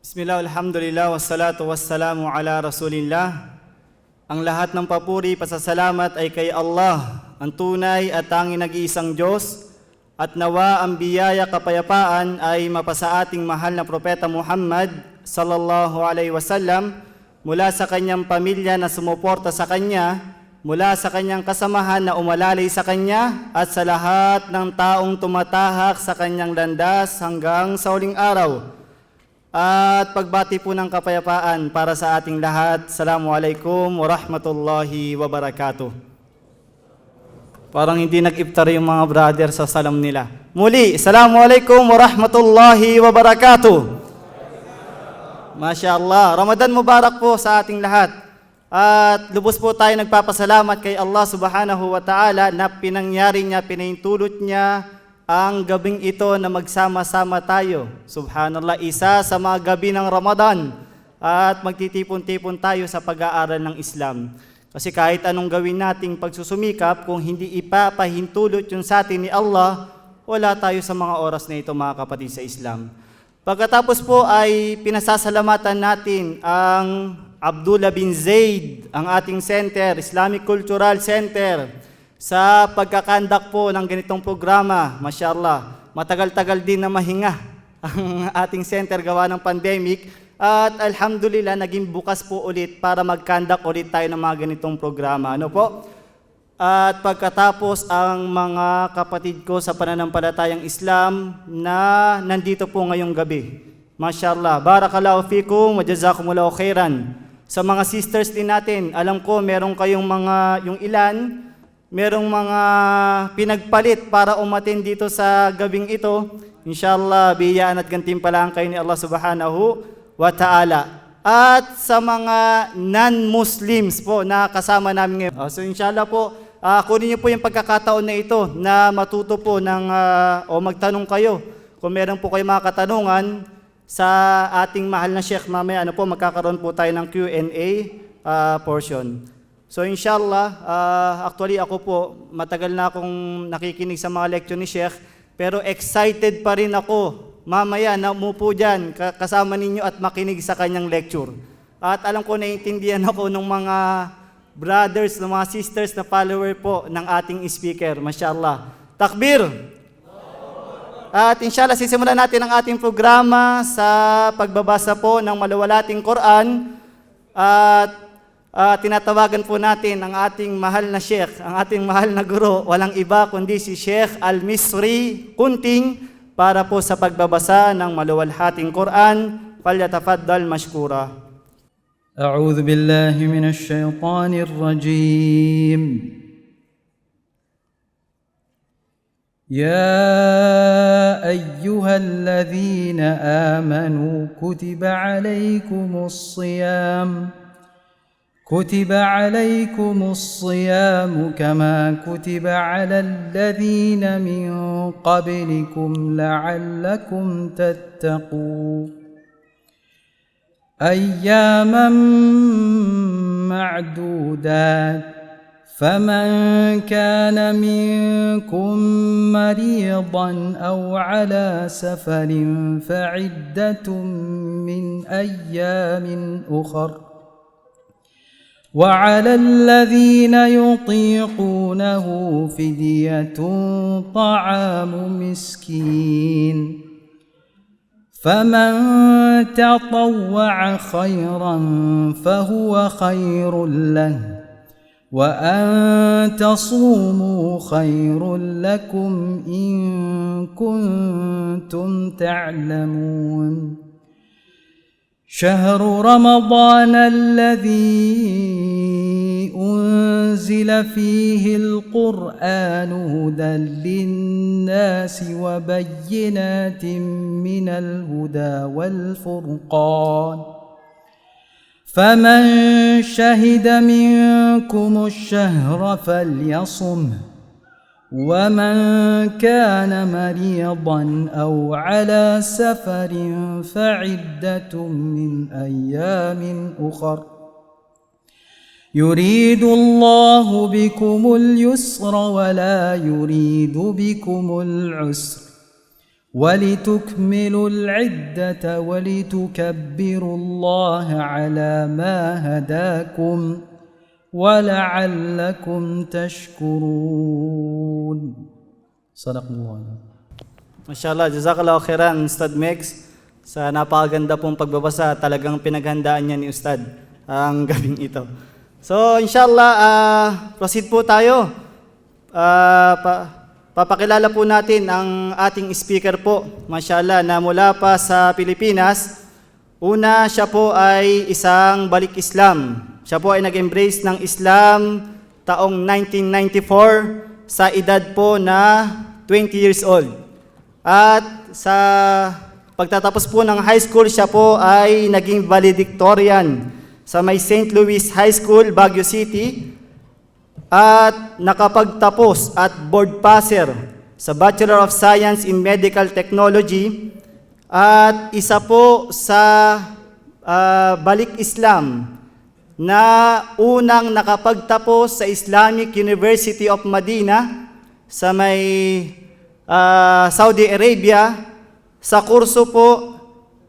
Bismillah, alhamdulillah, wassalatu wassalamu ala rasulillah. Ang lahat ng papuri, pasasalamat ay kay Allah, ang tunay at tanging nag-iisang Diyos, at nawa ang biyaya kapayapaan ay mapasa ating mahal na Propeta Muhammad sallallahu alaihi wasallam, mula sa kanyang pamilya na sumuporta sa kanya, mula sa kanyang kasamahan na umalalay sa kanya, at sa lahat ng taong tumatahak sa kanyang landas hanggang sa huling araw. At pagbati po ng kapayapaan para sa ating lahat. Assalamualaikum warahmatullahi wabarakatuh. Parang hindi nag-iftar yung mga brother sa salam nila. Muli, Assalamualaikum warahmatullahi wabarakatuh. Masya Allah. Ramadan Mubarak po sa ating lahat. At lubos po tayo nagpapasalamat kay Allah subhanahu wa ta'ala na pinangyari niya, pinahintulot niya ang gabing ito na magsama-sama tayo. Subhanallah, isa sa mga gabi ng Ramadan at magtitipon-tipon tayo sa pag-aaral ng Islam. Kasi kahit anong gawin nating pagsusumikap, kung hindi ipapahintulot yun sa atin ni Allah, wala tayo sa mga oras na ito, mga kapatid sa Islam. Pagkatapos po ay pinasasalamatan natin ang Abdullah bin Zaid, ang ating center, Islamic Cultural Center, sa pagkakandak po ng ganitong programa. Masyaallah, matagal-tagal din na mahinga ang ating center gawa ng pandemic, at alhamdulillah naging bukas po ulit para magkandak ulit tayo ng mga ganitong programa. Ano po? At pagkatapos ang mga kapatid ko sa pananampalatayang Islam na nandito po ngayong gabi. Masyaallah, barakallahu fikum wa jazakumullahu khairan. Sa mga sisters din natin, alam ko meron kayong mga, yung ilan, merong mga pinagpalit para umatin dito sa gabing ito. Inshallah, biyaan at gantimpalaan kayo ni Allah subhanahu wa ta'ala. At sa mga non-Muslims po na kasama namin ngayon. So inshallah po, kunin niyo po yung pagkakataon na ito na matuto po ng, o magtanong kayo. Kung meron po kayo mga katanungan sa ating mahal na Sheikh mamaya, magkakaroon po tayo ng Q&A portion. So inshallah, actually ako po, matagal na akong nakikinig sa mga lecture ni Sheikh, pero excited pa rin ako mamaya na umupo dyan kasama ninyo at makinig sa kanyang lecture. At alam ko, naiintindihan ako ng mga brothers, ng mga sisters na follower po ng ating speaker. Mashallah. Takbir! At inshallah, sisimulan natin ang ating programa sa pagbabasa po ng maluwalating Quran. At tinatawagan po natin ang ating mahal na Sheikh, ang ating mahal na guro, walang iba kundi si Sheikh Al-Misri Kunting, para po sa pagbabasa ng maluwalhating Quran. Falyatafaddal mashkura. A'udhu billahi minash shaitanir rajim. Ya ayyuhalladhina amanu kutiba alaykumus siyam كتب عليكم الصيام كما كتب على الذين من قبلكم لعلكم تتقون أياما معدودات فمن كان منكم مريضا أو على سفر فعدة من أيام أخر وعلى الذين يطيقونه فدية طعام مسكين فمن تطوع خيرا فهو خير له وأن تصوموا خير لكم إن كنتم تعلمون شهر رمضان الذي أنزل فيه القرآن هدى للناس وبينات من الهدى والفرقان فمن شهد منكم الشهر فليصمه ومن كان مريضا أو على سفر فعدة من أيام أخر يريد الله بكم اليسر ولا يريد بكم العسر ولتكملوا العدة ولتكبروا الله على ما هداكم ولعلكم تشكرون. صدق الله. Mashallah, jazakallahu khairan Ustad Mex sa napakaganda pong pagbabasa. Talagang pinaghandaan niya ni Ustad ang gabing ito. So inshallah, proceed po tayo. Papakilala po natin ang ating speaker po, mashallah, na mula pa sa Pilipinas. Una, siya po ay isang balik Islam. Siya po ay nag-embrace ng Islam taong 1994 sa edad po na 20 years old. At sa pagtatapos po ng high school, siya po ay naging valedictorian sa may St. Louis High School, Baguio City, at nakapagtapos at board passer sa Bachelor of Science in Medical Technology, at isa po sa balik Islam na unang nakapagtapos sa Islamic University of Medina sa may Saudi Arabia sa kurso po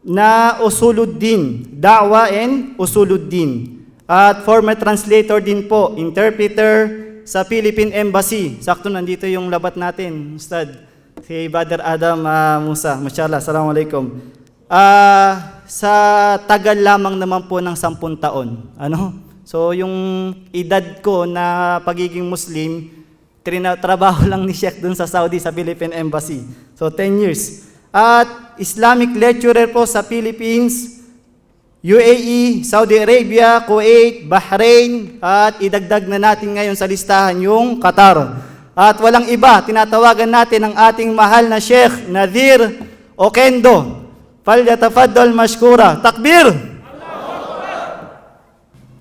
na Usuluddin, Da'wa and Usuluddin. At former translator din po, interpreter sa Philippine Embassy. Sakto nandito yung labat natin, Ustad, si Brother Adam Musa. Mashallah, assalamualaikum. Sa tagal lamang naman po ng 10 taon. So yung edad ko na pagiging Muslim, trabaho lang ni Sheikh dun sa Saudi, sa Philippine Embassy. So 10 years. At Islamic lecturer po sa Philippines, UAE, Saudi Arabia, Kuwait, Bahrain, at idagdag na natin ngayon sa listahan yung Qatar. At walang iba, tinatawagan natin ang ating mahal na Sheikh Nadir Oquendo. Falyatafaddal mashkura. Takbir!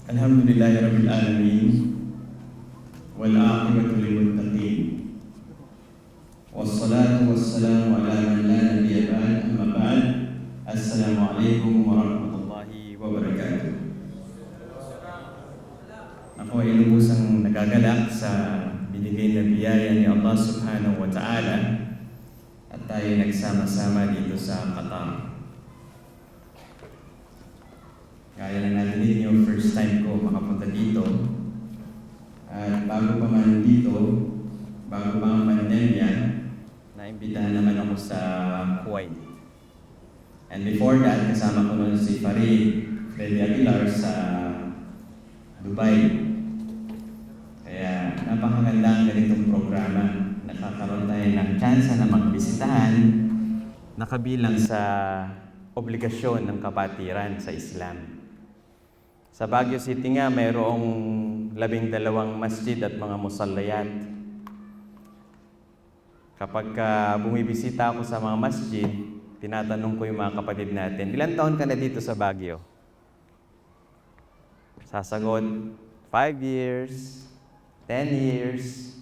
Alhamdulillahi Rabbil Alamin, wal aqibatu lil muttaqin, wassalatu wassalamu ala man la nabiyya ba'd, amma ba'd. Assalamu alaikum warahmatullahi wabarakatuh. Ako ay lubusang nagagalak sa binigay na biyaya ni Allah subhanahu wa ta'ala at tayo nagsama-sama dito sa Qatar. Kaya lang natin ninyo, first time ko makapunta dito. At bago pa man dito, bago pa ang pandemya, naimbitahan naman ako sa Kuwait. And before that, kasama ko noon si Freddy Aguilar sa Dubai. Kaya napakaganda ang ganitong programa. Nakakaroon tayo ng chance na magbisitahan, nakabilang sa obligasyon ng kapatiran sa Islam. Sa Baguio City nga, mayroong 12 masjid at mga musallayat. Kapag bumibisita ako sa mga masjid, tinatanong ko yung mga kapatid natin, ilan taon ka na dito sa Baguio? Sasagot, 5 years, 10 years.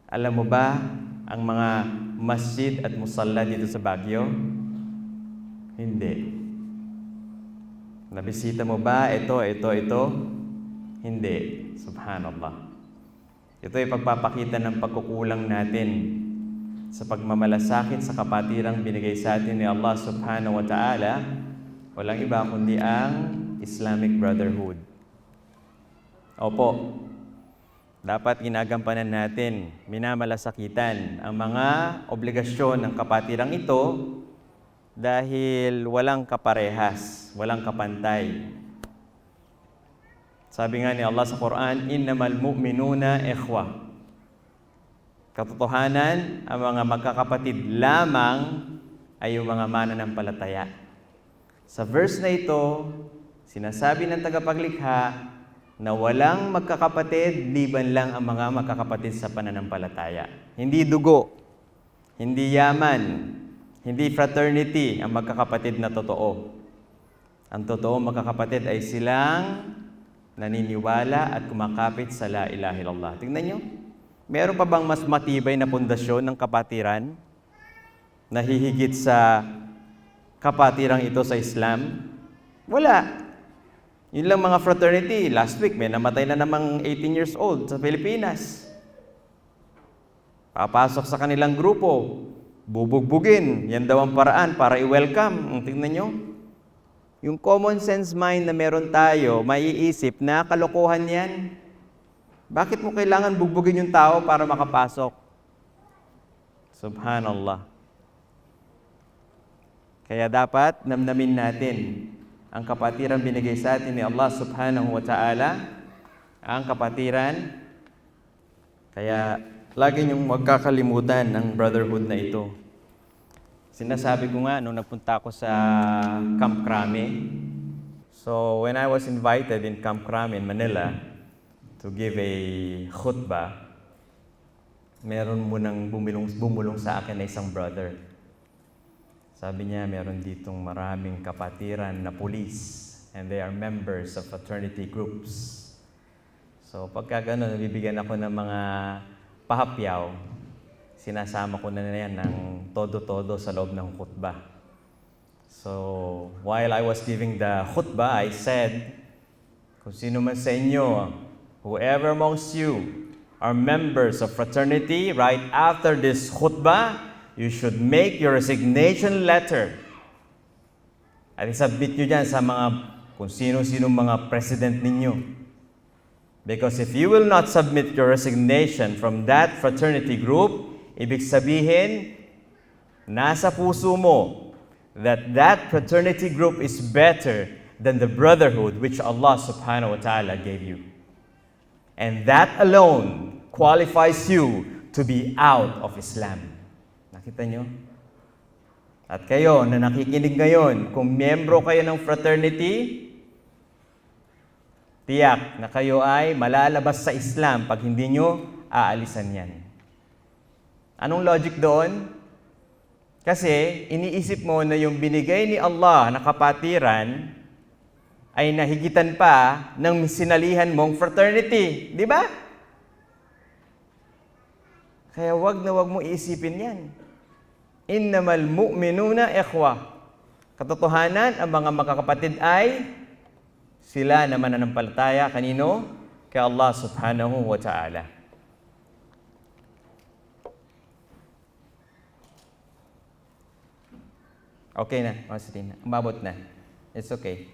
Alam mo ba ang mga masjid at musalla dito sa Baguio? Hindi. Nabisita mo ba ito? Hindi. Subhanallah. Ito ay pagpapakita ng pagkukulang natin sa pagmamalasakit sa kapatirang binigay sa atin ni Allah subhanahu wa ta'ala. Walang iba kundi ang Islamic Brotherhood. Opo, dapat ginagampanan natin, minamalasakitan ang mga obligasyon ng kapatirang ito dahil walang kaparehas, walang kapantay. Sabi nga ni Allah sa Quran, innamal mu'minuna ikhwah. Katotohanan, ang mga magkakapatid lamang ay yung mga mananampalataya. Sa verse na ito, sinasabi ng tagapaglikha na walang magkakapatid, liban lang ang mga magkakapatid sa pananampalataya. Hindi dugo, hindi yaman, hindi fraternity ang magkakapatid na totoo. Ang totoo magkakapatid ay silang naniniwala at kumakapit sa la ilaha illallah. Tingnan nyo, meron pa bang mas matibay na pundasyon ng kapatiran na hihigit sa kapatirang ito sa Islam? Wala. Yun lang mga fraternity. Last week, may namatay na namang 18 years old sa Pilipinas. Papasok sa kanilang grupo, bubugbugin. Yan daw ang paraan para i-welcome. Tingnan nyo. Yung common sense mind na meron tayo, maiisip na kalokohan yan. Bakit mo kailangan bugbugin yung tao para makapasok? Subhanallah. Kaya dapat namnamin natin ang kapatiran binigay sa atin ni Allah subhanahu wa ta'ala, ang kapatiran. Kaya lagi niyong magkakalimutan ang brotherhood na ito. Sinasabi ko nga nung nagpunta ako sa Camp Crame. So when I was invited in Camp Crame in Manila to give a khutbah, meron munang bumulong sa akin na isang brother. Sabi niya, meron ditong maraming kapatiran na police and they are members of fraternity groups. So pagka gano'n, nabibigyan ako ng mga pahapyaw, sinasama ko na yan ng todo-todo sa loob ng khutbah. So while I was giving the khutbah, I said, kung sino man sa inyo, whoever amongst you are members of fraternity, right after this khutbah, you should make your resignation letter. At isubmit nyo dyan sa mga, kung sino-sino mga president ninyo. Because if you will not submit your resignation from that fraternity group, ibig sabihin, nasa puso mo that that fraternity group is better than the brotherhood which Allah subhanahu wa ta'ala gave you. And that alone qualifies you to be out of Islam. Nakita nyo? At kayo na nakikinig ngayon, kung miyembro kayo ng fraternity, tiyak na kayo ay malalabas sa Islam pag hindi nyo aalisan yan. Anong logic doon? Kasi iniisip mo na yung binigay ni Allah na kapatiran ay nahigitan pa ng sinalihan mong fraternity. Di ba? Kaya wag na wag mo iisipin yan. Innamal mu'minuna ikhwa. Katotohanan, ang mga magkakapatid ay sila na mananampalataya kanino? Kay Allah subhanahu wa ta'ala. Okay na, Masrina. Umabot na. It's okay.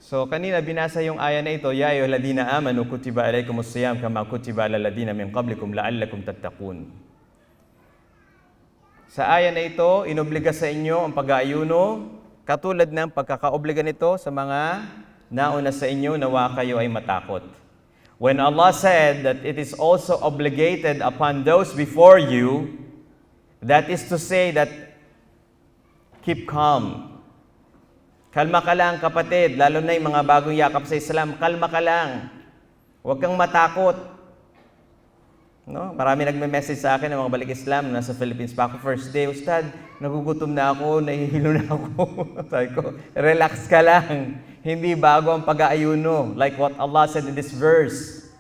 So, kanina binasa yung aya na ito, Ya ayyuhalladhina amanu kutiba alaykumus siyam kama kutiba alal ladina min qablikum la'allakum tattaqun. Sa aya na ito, inobliga sa inyo ang pag-aayuno, katulad ng pagkakaobliga nito sa mga nauna sa inyo, nawa kayo ay matakot. When Allah said that it is also obligated upon those before you, that is to say that keep calm. Kalma ka lang kapatid, lalo na yung mga bagong yakap sa Islam, kalma ka lang. Huwag kang matakot. No? Marami nagme-message sa akin ng mga balik Islam, nasa Philippines pa ako first day, Ustad, nagugutom na ako, nahihilo na ako. Sabi ko, relax ka lang. Hindi bago ang pag-aayuno. Like what Allah said in this verse.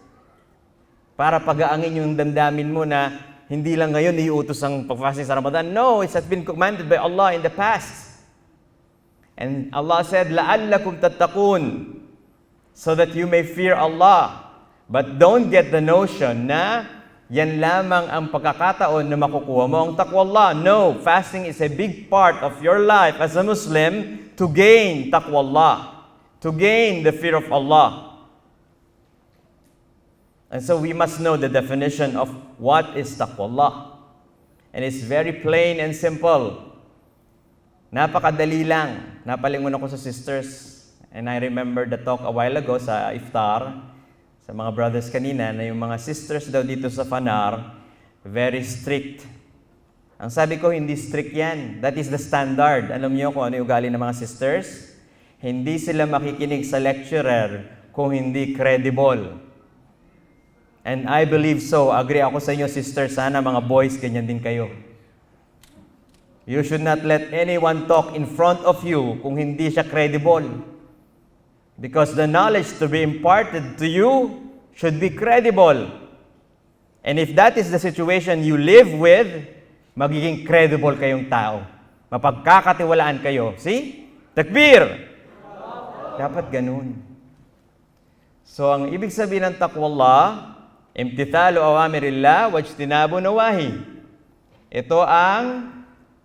Para pag-aangin yung damdamin mo na hindi lang ngayon iuutos ang pag-fasting sa Ramadan. No, it has been commanded by Allah in the past. And Allah said, لَعَلَّكُمْ تَتَّقُونَ, so that you may fear Allah. But don't get the notion na yan lamang ang pagkakataon na makukuha mo ang taqwa Allah. No, fasting is a big part of your life as a Muslim to gain taqwa Allah, to gain the fear of Allah. And so we must know the definition of what is taqwa Allah. And it's very plain and simple. Napakadali lang. Napalingon ako sa sisters. And I remember the talk a while ago sa iftar, sa mga brothers kanina, na yung mga sisters daw dito sa Fanar, very strict. Ang sabi ko, hindi strict yan. That is the standard. Alam niyo kung ano yung ugali ng mga sisters? Hindi sila makikinig sa lecturer kung hindi credible. And I believe so. Agree ako sa inyo, sisters. Sana mga boys, ganyan din kayo. You should not let anyone talk in front of you kung hindi siya credible. Because the knowledge to be imparted to you should be credible. And if that is the situation you live with, magiging credible kayong tao. Mapagkakatiwalaan kayo. See? Takbir! Dapat ganun. So, ang ibig sabihin ng taqwallah, imtithalu awamirillah wajtinabu nawahi. Ito ang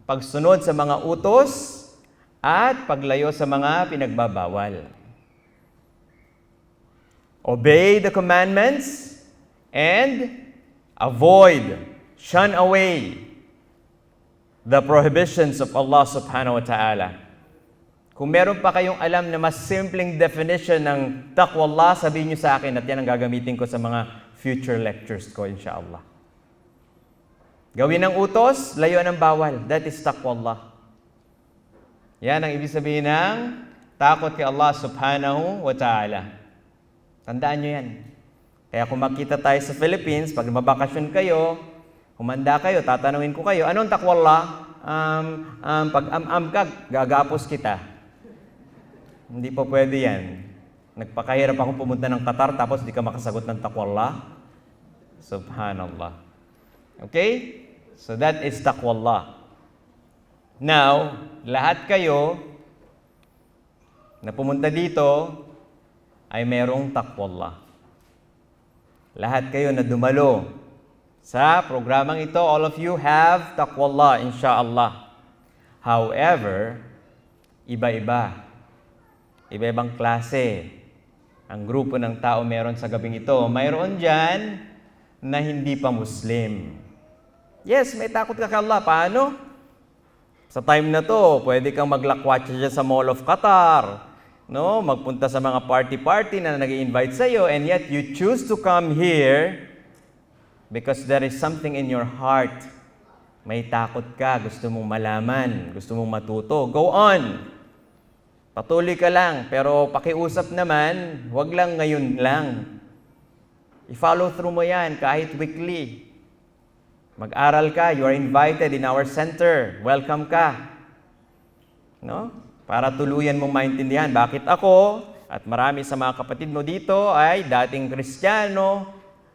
pagsunod sa mga utos at paglayo sa mga pinagbabawal. Obey the commandments and avoid, shun away the prohibitions of Allah subhanahu wa ta'ala. Kung meron pa kayong alam na mas simpleng definition ng taqwallah, sabihin nyo sa akin at yan ang gagamitin ko sa mga future lectures ko, insyaAllah. Gawin ang utos, layuan ang bawal. That is taqwallah. Yan ang ibig sabihin ng takot kay Allah subhanahu wa ta'ala. Tandaan nyo yan. Kaya kung makita tayo sa Philippines, pag mabakasyon kayo, humanda kayo, tatanungin ko kayo, anong taqwallah? Pag ka, gagapos kita. Hindi po pwede yan. Nagpakahirap akong pumunta ng Qatar tapos di ka makasagot ng taqwallah. Subhanallah. Okay? So that is taqwallah. Now, lahat kayo na pumunta dito ay merong taqwallah. Lahat kayo na dumalo sa programang ito, all of you have taqwallah, insha'Allah. However, iba-iba. Iba-ibang klase ang grupo ng tao meron sa gabing ito. Mayroon dyan na hindi pa Muslim. Yes, may takot ka kay Allah. Paano? Sa time na to, pwede kang maglakwatsa dyan sa Mall of Qatar. No? Magpunta sa mga party-party na nag-i-invite sa'yo, and yet you choose to come here because there is something in your heart. May takot ka, gusto mong malaman, gusto mong matuto. Go on! Patuloy ka lang, pero pakiusap naman, wag lang ngayon lang. I-follow through mo yan kahit weekly. Mag-aral ka, you are invited in our center. Welcome ka. No? Para tuluyan mong maintindihan bakit ako at marami sa mga kapatid mo dito ay dating Kristiyano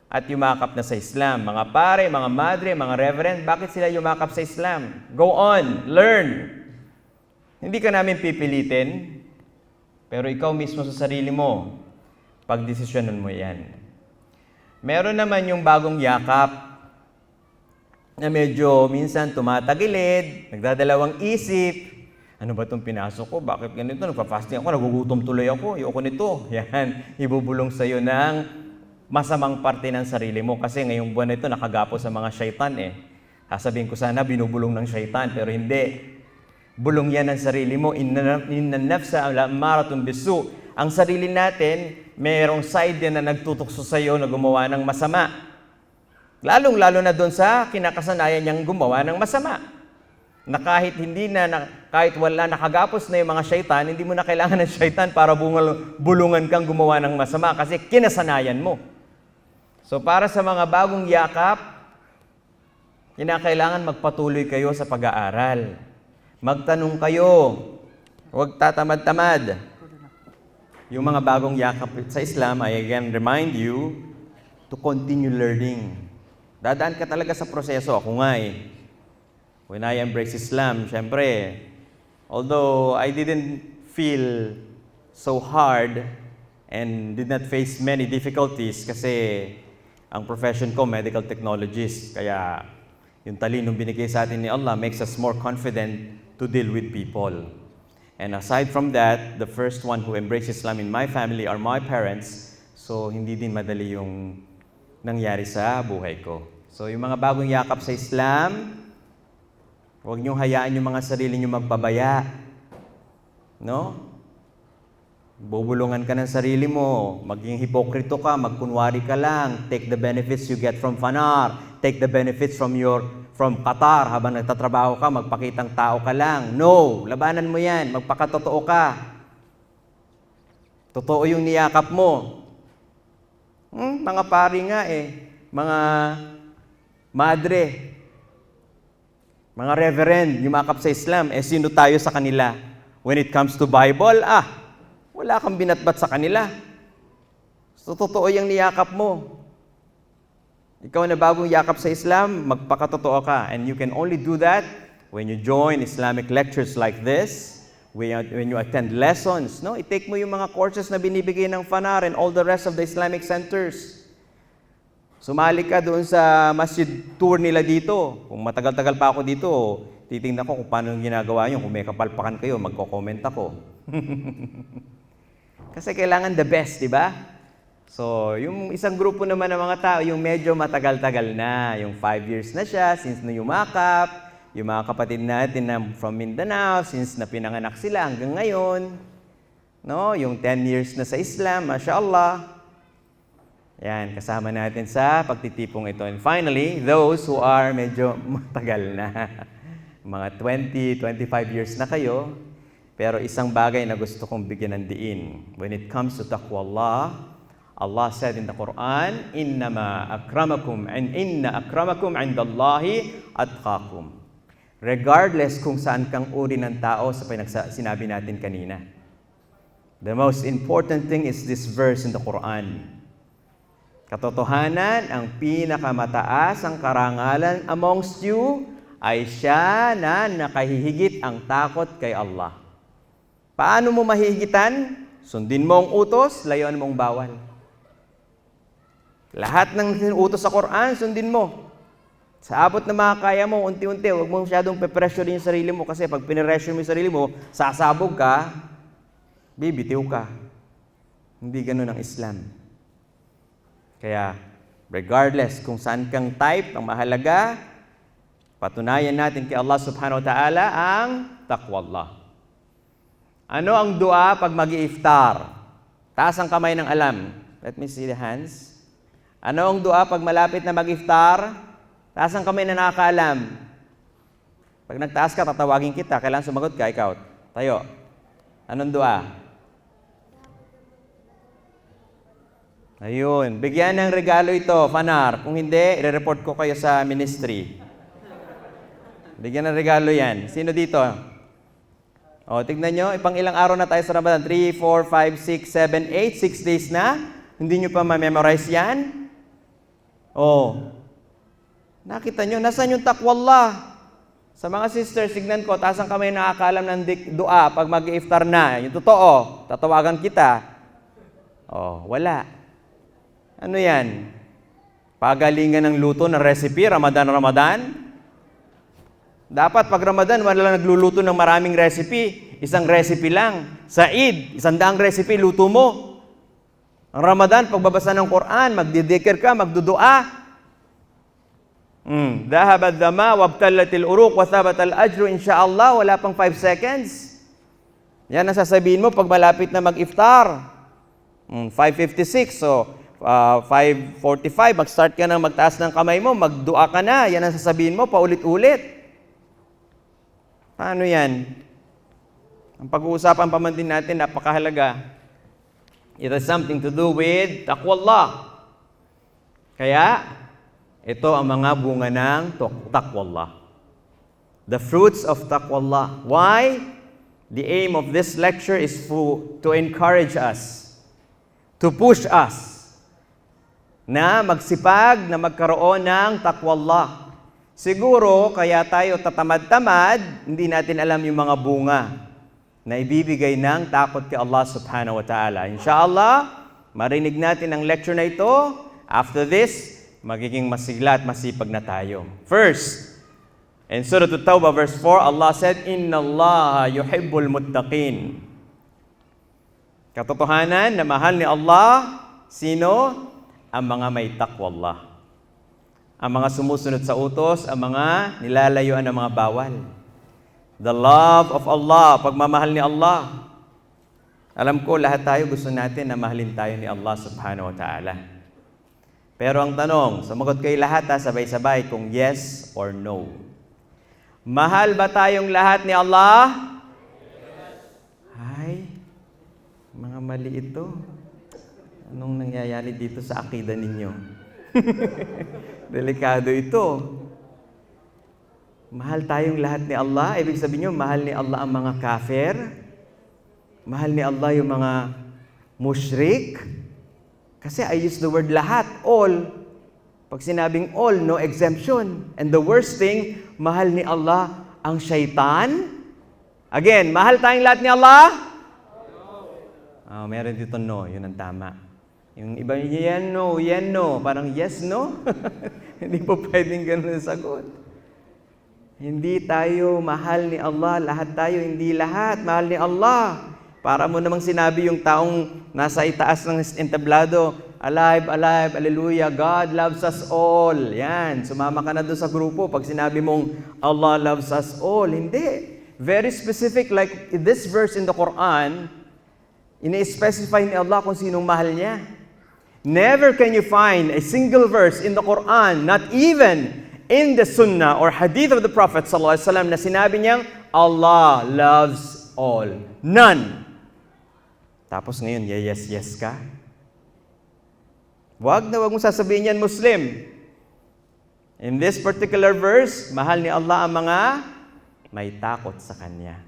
at yumakap na sa Islam. Mga pare, mga madre, mga reverend, bakit sila yumakap sa Islam? Go on, learn. Hindi ka namin pipilitin, pero ikaw mismo sa sarili mo, pagdesisyonan mo yan. Meron naman yung bagong yakap na medyo minsan tumatagilid, nagdadalawang isip. Ano ba itong pinasok ko? Bakit ganito? Nagpa-fasting ako, nagugutom tuloy ako, ayoko nito. Yan, ibubulong sa'yo ng masamang parte ng sarili mo. Kasi ngayong buwan na ito, nakagapo sa mga syaitan eh. Sasabihin ko sana, binubulong ng syaitan, pero hindi. Bulong yan ng sarili mo. Inna nafsa la'ammaratun bisu. Ang sarili natin, mayroong side din na nagtutukso sa iyo na gumawa ng masama. Lalong-lalo na doon sa kinakasanayan niyang gumawa ng masama. Na kahit kahit wala nakagapos na yung mga syaitan, hindi mo na kailangan ng syaitan para bulungan kang gumawa ng masama kasi kinasanayan mo. So para sa mga bagong yakap, kinakailangan magpatuloy kayo sa pag-aaral. Magtanong kayo. Huwag tatamad-tamad. Yung mga bagong yakap sa Islam, I again remind you to continue learning. Dadaan ka talaga sa proseso. Ako nga eh. When I embrace Islam, syempre, although I didn't feel so hard and did not face many difficulties kasi ang profession ko, medical technologist. Kaya yung talinong binigay sa atin ni Allah makes us more confident to deal with people. And aside from that, the first one who embraced Islam in my family are my parents. So, hindi din madali yung nangyari sa buhay ko. So, yung mga bagong yakap sa Islam, huwag niyong hayaan yung mga sarili niyo magpabaya. No? Bubulungan ka ng sarili mo, maging hipokrito ka, magkunwari ka lang, take the benefits you get from fanar, take the benefits from Qatar, habang nagtatrabaho ka, magpakitang tao ka lang. No, labanan mo yan, magpakatotoo ka. Totoo yung niyakap mo. Mga pari nga eh, mga madre, mga reverend, yumakap sa Islam, eh sino tayo sa kanila? When it comes to Bible, wala kang binatbat sa kanila. So, totoo yung niyakap mo. Ikaw na bagong yakap sa Islam, magpakatotoo ka. And you can only do that when you join Islamic lectures like this, when you attend lessons, no? I-take mo yung mga courses na binibigay ng FANAR and all the rest of the Islamic centers. Sumali ka doon sa masjid tour nila dito. Kung matagal-tagal pa ako dito, titingnan ko kung paano ginagawa nyo. Kung may kapalpakan kayo, magko-comment ako. Kasi kailangan the best, di ba? So, yung isang grupo naman ng mga tao, yung medyo matagal-tagal na, yung 5 years na siya, since na yumakap, yung mga kapatid natin na from Mindanao, since na pinanganak sila hanggang ngayon, no? Yung 10 years na sa Islam, mashallah. Yan, kasama natin sa pagtitipong ito. And finally, those who are medyo matagal na, mga 20, 25 years na kayo, pero isang bagay na gusto kong bigyan ng diin. When it comes to taqwa Allah said in the Quran, inna akramakum indallahi atqakum. Regardless kung saan kang uri ng tao sa sinabi natin kanina. The most important thing is this verse in the Quran. Katotohanan, ang pinakamataas ang karangalan amongst you ay siya na nakahihigit ang takot kay Allah. Paano mo mahihigitan? Sundin mo ang utos, layuan mong bawal. Lahat ng utos sa Quran, sundin mo. Sa abot na makakaya mo, unti-unti, huwag mo masyadong pe-pressure yung sarili mo kasi pag piniressure mo yung sarili mo, sasabog ka, bibitiw ka. Hindi ganun ang Islam. Kaya, regardless kung saan kang type, ang mahalaga, patunayan natin kay Allah subhanahu wa ta'ala ang taqwa Allah. Ano ang dua pag mag-iftar? Taas ang kamay ng alam. Let me see the hands. Ano ang dua pag malapit na mag-iftar? Taas ang kamay na nakakaalam. Pag nagtaas ka, tatawagin kita. Kailangan sumagot ka, ikaw. Tayo. Anong dua? Ayun. Bigyan ng regalo ito, FANAR. Kung hindi, i-report ko kayo sa ministry. Bigyan ng regalo yan. Sino dito? O, tignan nyo. Ipang ilang araw na tayo sa Ramadan? 3, 4, 5, 6, 7, 8. 6 days na. Hindi nyo pa ma-memorize yan? Oh, nakita nyo, nasaan yung taqwa Allah? Sa mga sisters, signan ko, taas ang kamay nakakalam ng dua pag mag-iftar na. Yung totoo, tatawagan kita. Oh, wala. Ano yan? Pagalingan ng luto ng recipe, Ramadan? Dapat pag Ramadan, wala lang nagluluto ng maraming recipe. Isang recipe lang. Sa Eid, 100 recipe, luto mo. Ang Ramadan, pagbabasa ng Quran, magdidikir ka, magdudua. Dhahaba ad-dama wabtallatil uruq wa thabata al-ajru insha'Allah. Wala pang 5 seconds. Yan ang sasabihin mo pag malapit na mag-iftar. 5:56, so 5:45, mag-start ka na magtaas ng kamay mo, magdua ka na. Yan ang sasabihin mo, paulit-ulit. Paano yan? Ang pag-uusapan pa man din natin, napakahalaga. It has something to do with taqwa Allah. Kaya, ito ang mga bunga ng taqwa Allah. The fruits of taqwa Allah. Why? The aim of this lecture is to encourage us, to push us, na magsipag na magkaroon ng taqwa Allah. Siguro, kaya tayo tatamad-tamad, hindi natin alam yung mga bunga na ibibigay ng takot kay Allah subhanahu wa ta'ala. Inshallah, marinig natin ang lecture na ito. After this, magiging masigla at masipag na tayo. First, in Surah At-Tawbah verse 4, Allah said, Inna Allah yuhibbul muttaqin. Katotohanan na mahal ni Allah, sino? Ang mga may taqwa Allah. Ang mga sumusunod sa utos, ang mga nilalayuan ng mga bawal. The love of Allah, pagmamahal ni Allah. Alam ko, lahat tayo gusto natin na mahalin tayo ni Allah subhanahu wa ta'ala. Pero ang tanong, sumagot kayo lahat sabay-sabay kung yes or no. Mahal ba tayong lahat ni Allah? Ay, mga mali ito. Anong nangyayari dito sa akida ninyo? Delikado ito. Mahal tayong lahat ni Allah. Ibig sabihin nyo, mahal ni Allah ang mga kafir. Mahal ni Allah yung mga mushrik. Kasi I use the word lahat, all. Pag sinabing all, no exemption. And the worst thing, mahal ni Allah ang shaitan. Again, mahal tayong lahat ni Allah? Oh, meron dito no, yun ang tama. Yung iba yan no. Parang yes, no? Hindi po pwedeng ganun ang sagot. Hindi tayo mahal ni Allah. Lahat tayo, hindi lahat mahal ni Allah. Para mo namang sinabi yung taong nasa itaas ng entablado, alive, hallelujah, God loves us all. Yan, sumama ka na doon sa grupo pag sinabi mong Allah loves us all. Hindi. Very specific, like this verse in the Quran, ini-specify ni Allah kung sinong mahal niya. Never can you find a single verse in the Quran, not even in the Sunnah or Hadith of the Prophet ﷺ na sinabi niyang Allah loves all. None. Tapos ngayon, yes ka? Wag mong sasabihin yan, Muslim. In this particular verse, mahal ni Allah ang mga may takot sa Kanya.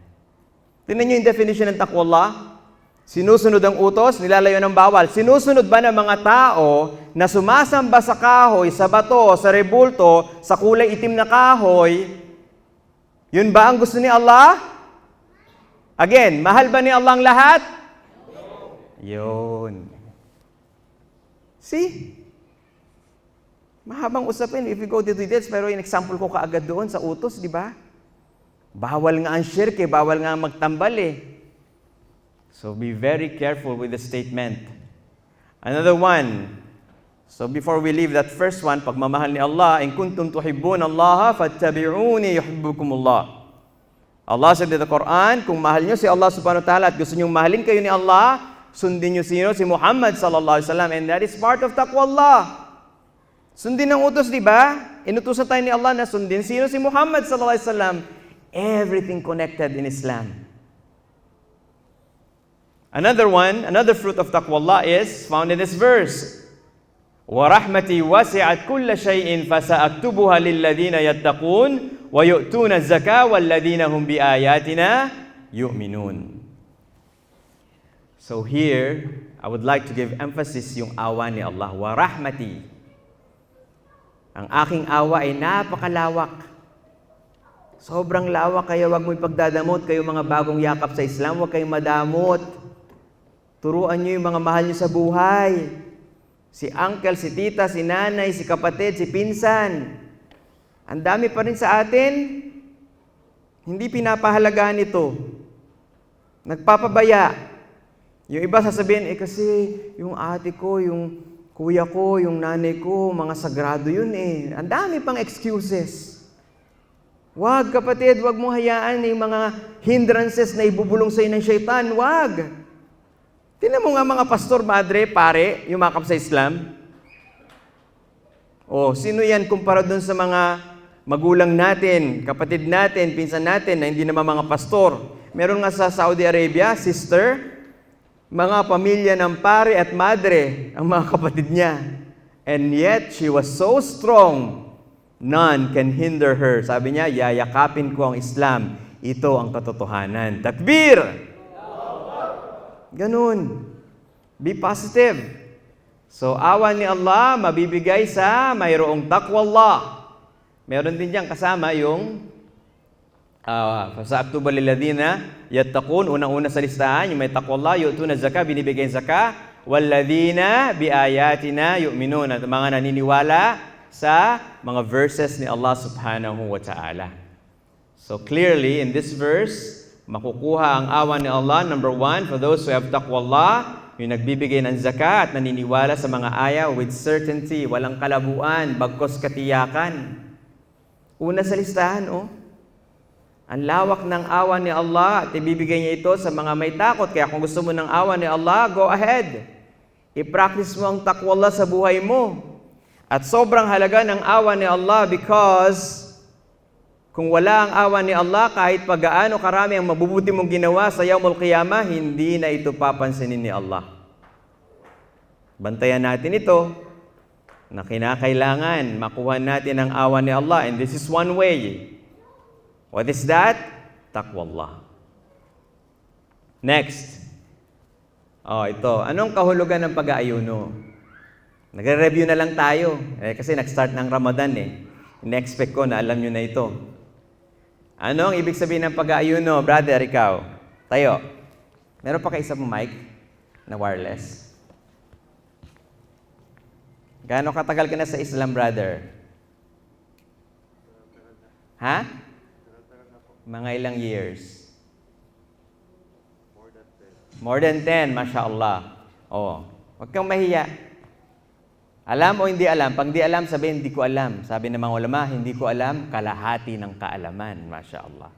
Tingnan niyo yung definition ng taqwallah. Sinusunod ang utos, nilalayo ng bawal. Sinusunod ba ng mga tao na sumasamba sa kahoy, sa bato, sa rebulto, sa kulay itim na kahoy? Yun ba ang gusto ni Allah? Again, mahal ba ni Allah ang lahat? Yun. See? Mahabang usapin if you go to details, pero yung example ko kaagad doon sa utos, di ba? Bawal nga ang shirk bawal nga ang magtambal So be very careful with the statement. Another one. So before we leave that first one, pagmamahal ni Allah, in kuntum tuhibbuna Allah fattabi'uni yuhibbukumullah. Allah said in the Quran, kung mahal niyo si Allah subhanahu wa ta'ala at gusto niyo mahalin kayo ni Allah, sundin niyo sino? Si Muhammad sallallahu alaihi wasallam, and that is part of taqwallah. Sundin ang utos, di ba? Inutusan tayo ni Allah na sundin sino? Si Muhammad sallallahu alaihi wasallam. Everything connected in Islam. Another fruit of taqwallah is found in this verse. وَرَحْمَتِي وَسِعَتْ كُلَّ شَيْءٍ فَسَأَكْتُبُهَا لِلَّذِينَ يَتَّقُونَ وَيُؤْتُونَ الزَّكَاةَ وَالَّذِينَ هُمْ بِآيَاتِنَا يُؤْمِنُونَ. So here, I would like to give emphasis yung awa ni Allah. وَرَحْمَتِي. Ang aking awa ay napakalawak. Sobrang lawak, kaya wag mo ipagdadamot. Kayo mga bagong yakap sa Islam, wag kayong madamot. Turuan niyo yung mga mahal niyo sa buhay. Si uncle, si tita, si nanay, si kapatid, si pinsan. Ang dami pa rin sa atin, hindi pinapahalagahan ito. Nagpapabaya. Yung iba sasabihin, kasi yung ate ko, yung kuya ko, yung nanay ko, mga sagrado yun Ang dami pang excuses. Wag kapatid, wag mo hayaan yung mga hindrances na ibubulong sa'yo ng syaitan. Wag. Tingnan mo nga mga pastor, madre, pare, yumakap sa Islam. Sino yan kumpara dun sa mga magulang natin, kapatid natin, pinsan natin na hindi naman mga pastor? Meron nga sa Saudi Arabia, sister, mga pamilya ng pare at madre, ang mga kapatid niya. And yet, she was so strong, none can hinder her. Sabi niya, yayakapin ko ang Islam. Ito ang katotohanan. Takbir! Ganun. Be positive. So, awa ni Allah, mabibigay sa mayroong taqwallah. Meron din dyan kasama yung Fasa'aktuba lilladhina yattaqun, unang-una sa listahan, yung may taqwallah, yu'tuna zakah, binibigay zakah, walladhina biayatina yu'minun, at mga naniniwala sa mga verses ni Allah subhanahu wa ta'ala. So clearly, in this verse, makukuha ang awa ni Allah, number one, for those who have taqwallah, yung nagbibigay ng zakat at naniniwala sa mga aya with certainty, walang kalabuan, bagkos katiyakan. Una sa listahan, ang lawak ng awa ni Allah at ibibigay niya ito sa mga may takot. Kaya kung gusto mo ng awa ni Allah, go ahead. I-practice mo ang taqwallah sa buhay mo. At sobrang halaga ng awa ni Allah because kung wala ang awa ni Allah, kahit pagaano karami ang mabubuti mong ginawa sa Yawmul Qiyamah, hindi na ito papansinin ni Allah. Bantayan natin ito na kinakailangan makuha natin ang awa ni Allah. And this is one way. What is that? Taqwallah. Next. Ito. Anong kahulugan ng pag-aayuno? Nagre-review na lang tayo. Kasi nag-start ng Ramadan . In-expect ko na alam nyo na ito. Ano ang ibig sabihin ng pag-aayuno? Brother, ikaw. Tayo. Meron pa kayo isa mong mic na wireless? Gaano katagal ka na sa Islam, brother? Ha? Mga ilang years? More than 10, mashallah. Oh, huwag kang mahiya. Alam o hindi alam? Pag di alam, sabihin, hindi ko alam. Sabi ng mga ulama, hindi ko alam, kalahati ng kaalaman. Mashallah.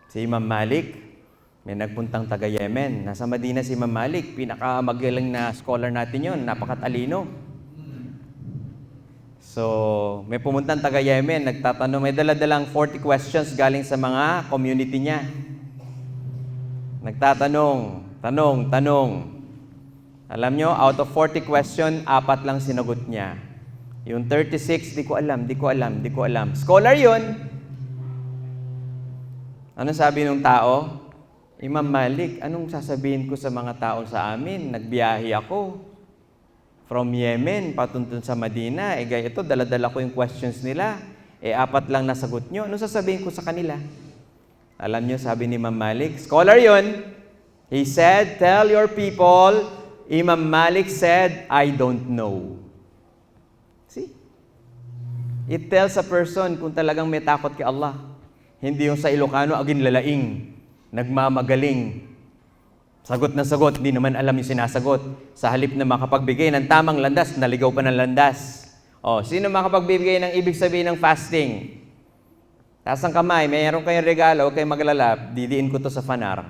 Si Imam Malik, may nagpuntang taga Yemen. Nasa Madina si Imam Malik, pinakamagaling na scholar natin yon, napakatalino. So, may pumuntang taga Yemen, nagtatanong, may daladalang 40 questions galing sa mga community niya. Nagtatanong, tanong. Alam nyo, out of 40 question, 4 lang sinagot niya. Yung 36, di ko alam. Scholar yun. Ano sabi ng tao? Imam Malik, anong sasabihin ko sa mga tao sa amin? Nagbiyahe ako from Yemen patuntun sa Madina. Ito, daladala ko yung questions nila. 4 lang nasagot nyo. Anong sasabihin ko sa kanila? Alam nyo, sabi ni Imam Malik, scholar yun. He said, tell your people, Imam Malik said, I don't know. See? It tells a person kung talagang may takot kay Allah. Hindi yung sa Ilocano, agin lalaing, nagmamagaling. Sagot na sagot, hindi naman alam yung sinasagot. Sa halip na makapagbigay ng tamang landas, naligaw pa ng landas. O, sino makapagbibigay ng ibig sabihin ng fasting? Taas ang kamay, mayroon kayong regalo, huwag kayong maglala, didiin ko to sa fanar.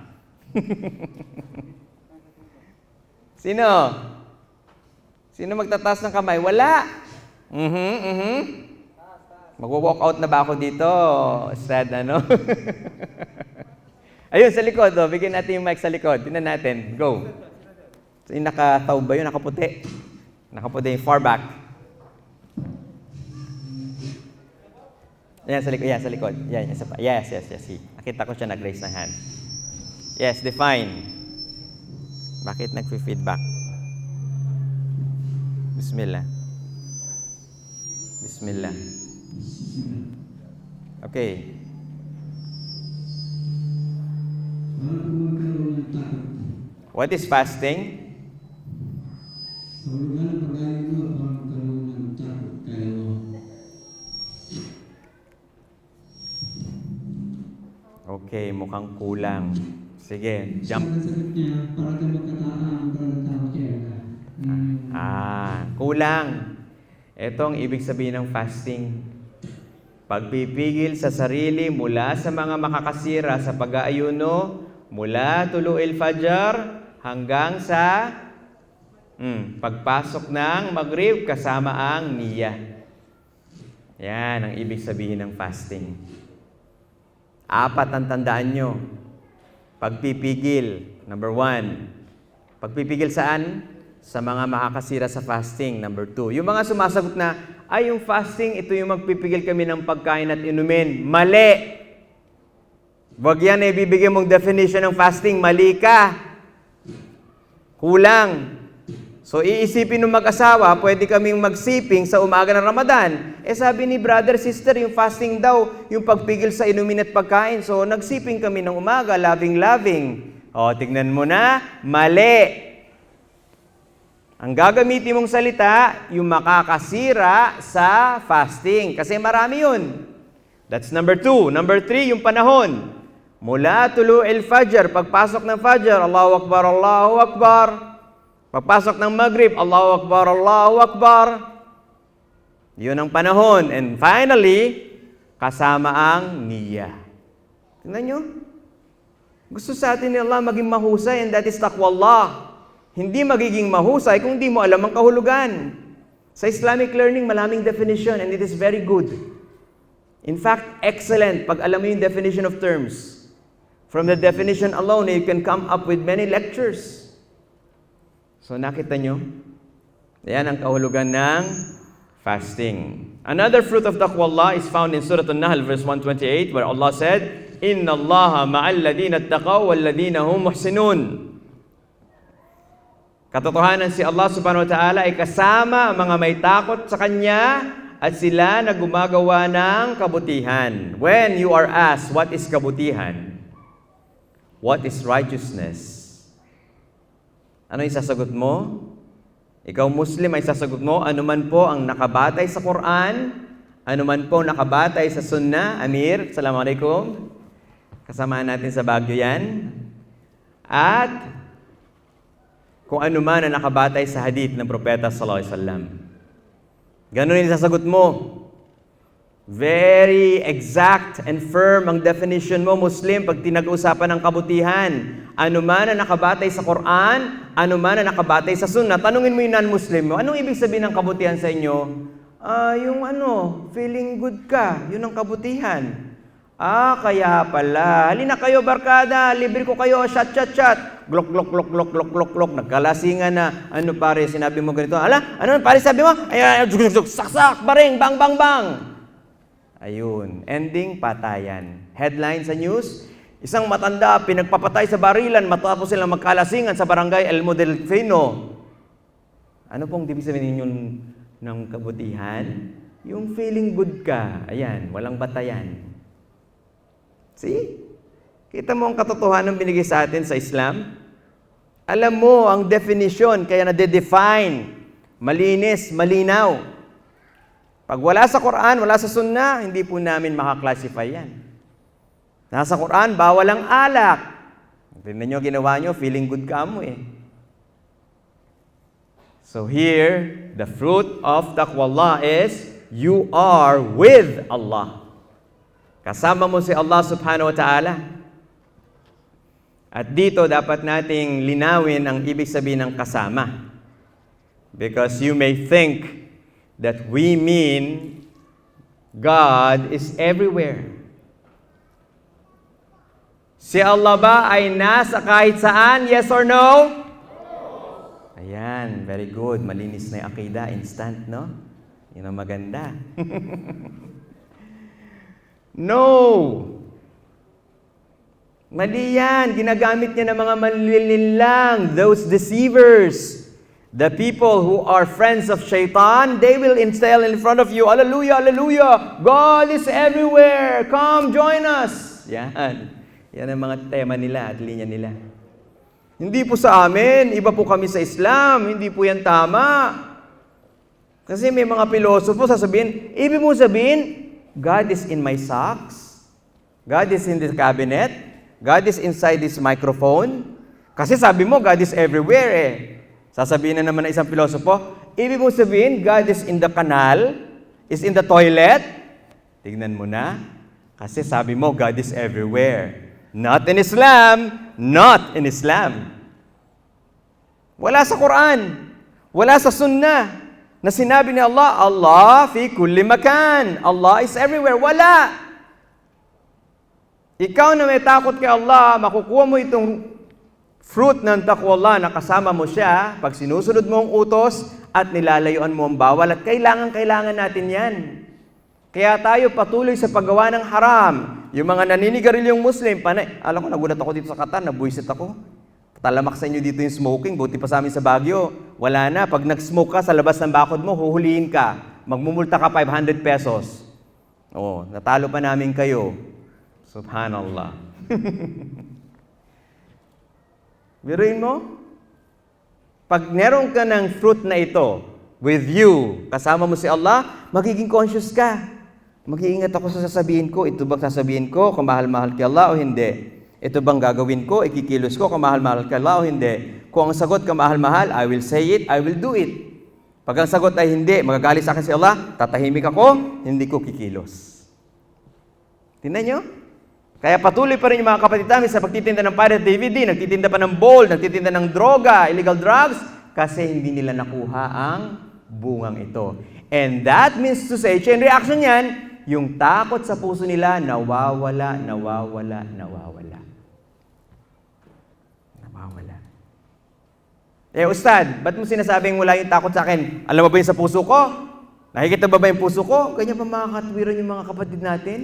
Sino? Sino magtataas ng kamay? Wala. Mag-walk out na ba ako dito? Sad, ano? Ayun, sa likod. Oh. Bigyan natin yung mic sa likod. Tingnan natin. Go. So, yung nakataob ba yun? Nakaputi. Nakaputi yung far back. Yan, sa likod. Yan, sa likod. Yan, isa pa. Yes. Nakita ko siya nag-raise na hand. Yes, define. Bakit nag-feedback? Bismillah. Okay. What is fasting? Okay, mukhang kulang. Sige, jump. Kulang. Ito ang ibig sabihin ng fasting. Pagpipigil sa sarili mula sa mga makakasira sa pag-aayuno, mula tulu'il fajar hanggang sa pagpasok ng Maghrib kasama ang niyya. Yan ang ibig sabihin ng fasting. 4 ang tandaan nyo. Pagpipigil, number 1. Pagpipigil saan? Sa mga makakasira sa fasting, number 2. Yung mga sumasagot na, yung fasting, ito yung magpipigil kami ng pagkain at inumin. Mali! Wag yan na ibibigay mong definition ng fasting. Mali ka. Kulang. So, iisipin ng mag-asawa, pwede kaming magsiping sa umaga ng Ramadan. Sabi ni brother, sister, yung fasting daw, yung pagpigil sa inumin at pagkain. So, nagsiping kami ng umaga, loving. Tignan mo na, mali. Ang gagamitin mong salita, yung makakasira sa fasting. Kasi marami yun. That's number 2. Number 3, yung panahon. Mula tulu'il fajr, pagpasok ng fajr, Allahu Akbar, Allahu Akbar. Pagpasok ng Maghrib, Allahu Akbar, Allahu Akbar. Yun ang panahon. And finally, kasama ang niyya. Tingnan nyo? Gusto sa atin ni Allah maging mahusay, and that is taqwallah. Hindi magiging mahusay kung di mo alam ang kahulugan. Sa Islamic learning, maraming definition, and it is very good. In fact, excellent pag alam mo yung definition of terms. From the definition alone, you can come up with many lectures. So, nakita nyo? Yan ang kahulugan ng fasting. Another fruit of taqwallah is found in Surah An-Nahl, verse 128, where Allah said, Inna Allaha ma'al ladina taqaw wal ladina hum muhsinun. Katotohanan si Allah subhanahu wa ta'ala ay kasama ang mga may takot sa Kanya at sila na gumagawa ng kabutihan. When you are asked, what is kabutihan? What is righteousness? Ano yung sasagot mo? Ikaw Muslim ay sasagot mo, anuman po ang nakabatay sa Quran, anuman po nakabatay sa Sunnah. Amir, Assalamualaikum. Kasama natin sa Baguio yan. At kung anuman ang nakabatay sa hadith ng Propeta sallallahu alaihi wasallam. Ganun yung sasagot mo. Very exact and firm ang definition mo, Muslim, pag tinag-usapan ng kabutihan. Ano man ang nakabatay sa Quran, ano man ang nakabatay sa Sunnah. Tanungin mo yung non-Muslim mo, anong ibig sabihin ng kabutihan sa inyo? Yung feeling good ka, yun ang kabutihan. Kaya pala. Halina kayo, barkada, libre ko kayo, shot. Glok. Nagkalasingan na. Ano pare, sinabi mo ganito? Ano pare sabi mo? Saksak, baring, bang. Ayun, ending patayan. Headline sa news, isang matanda pinagpapatay sa barilan matapos silang magkalasingan sa barangay El Modelfino. Ano pong ibig sabihin yun ng kabutihan? Yung feeling good ka. Ayan, walang batayan. See? Kita mo ang katotohanan binigay sa atin sa Islam? Alam mo ang definition, kaya na-define. Malinis, malinaw. Pag wala sa Quran, wala sa Sunnah, hindi po namin makaklassify yan. Nasa Quran, bawal ang alak. Tingnan nyo, ginawa nyo, feeling good ka mo eh. So here, the fruit of taqwallah is, you are with Allah. Kasama mo si Allah subhanahu wa ta'ala. At dito, dapat nating linawin ang ibig sabihin ng kasama. Because you may think that we mean God is everywhere. Si Allah ba ay nasa kahit saan? Yes or no? Ayan, very good. Malinis na yung akida. Instant, no? Yun ang maganda. No! Mali yan. Ginagamit niya ng mga manlilinlang, those deceivers. The people who are friends of shaitan, they will instill in front of you, hallelujah, hallelujah, God is everywhere, come join us. Yan. Yan ang mga tema nila at linya nila. Hindi po sa amin, iba po kami sa Islam, hindi po yan tama. Kasi may mga pilosofo sasabihin, ibig mo sabihin, God is in my socks, God is in the cabinet, God is inside this microphone. Kasi sabi mo, God is everywhere eh. Sasabihin na naman ng isang pilosopo, ibig mo sabihin, God is in the canal, is in the toilet. Tignan mo na. Kasi sabi mo, God is everywhere. Not in Islam, not in Islam. Wala sa Quran, wala sa Sunnah, na sinabi ni Allah, Allah fi kulli makan. Allah is everywhere. Wala. Ikaw na may takot kay Allah, makukuha mo itong fruit ng taqwallah na kasama mo siya pag sinusunod mo ang utos at nilalayuan mo ang bawal. At kailangan natin yan. Kaya tayo patuloy sa paggawa ng haram. Yung mga naninigarilyo yung Muslim, alam ko, nagulat ako dito sa Qatar, nabuisit ako. Talamak sa inyo dito yung smoking, buti pa sa amin sa Baguio. Wala na, pag nag-smoke ka sa labas ng bakod mo, huhulihin ka. Magmumulta ka 500 pesos. Oh, natalo pa namin kayo. Subhanallah. Biruin mo? Pag meron ka ng fruit na ito with you, kasama mo si Allah, magiging conscious ka. Mag-iingat ako sa sasabihin ko. Ito bang sasabihin ko kung mahal-mahal kay Allah o hindi? Ito bang gagawin ko? Ikikilos ko kung mahal-mahal kay Allah o hindi? Kung ang sagot ka mahal-mahal, I will say it, I will do it. Pag ang sagot ay hindi, magagalit sa akin si Allah, tatahimik ako, hindi ko kikilos. Tingnan nyo? Kaya patuloy pa rin yung mga kapatid namin sa pagtitinda ng pirate DVD, nagtitinda pa ng ball, nagtitinda ng droga, illegal drugs, kasi hindi nila nakuha ang bungang ito. And that means to say, chain reaction yan, yung takot sa puso nila, nawawala. Ustad, ba't mo sinasabing wala yung takot sa akin? Alam mo ba yung sa puso ko? Nakikita ba yung puso ko? Ganyan pa makakatwiran yung mga kapatid natin?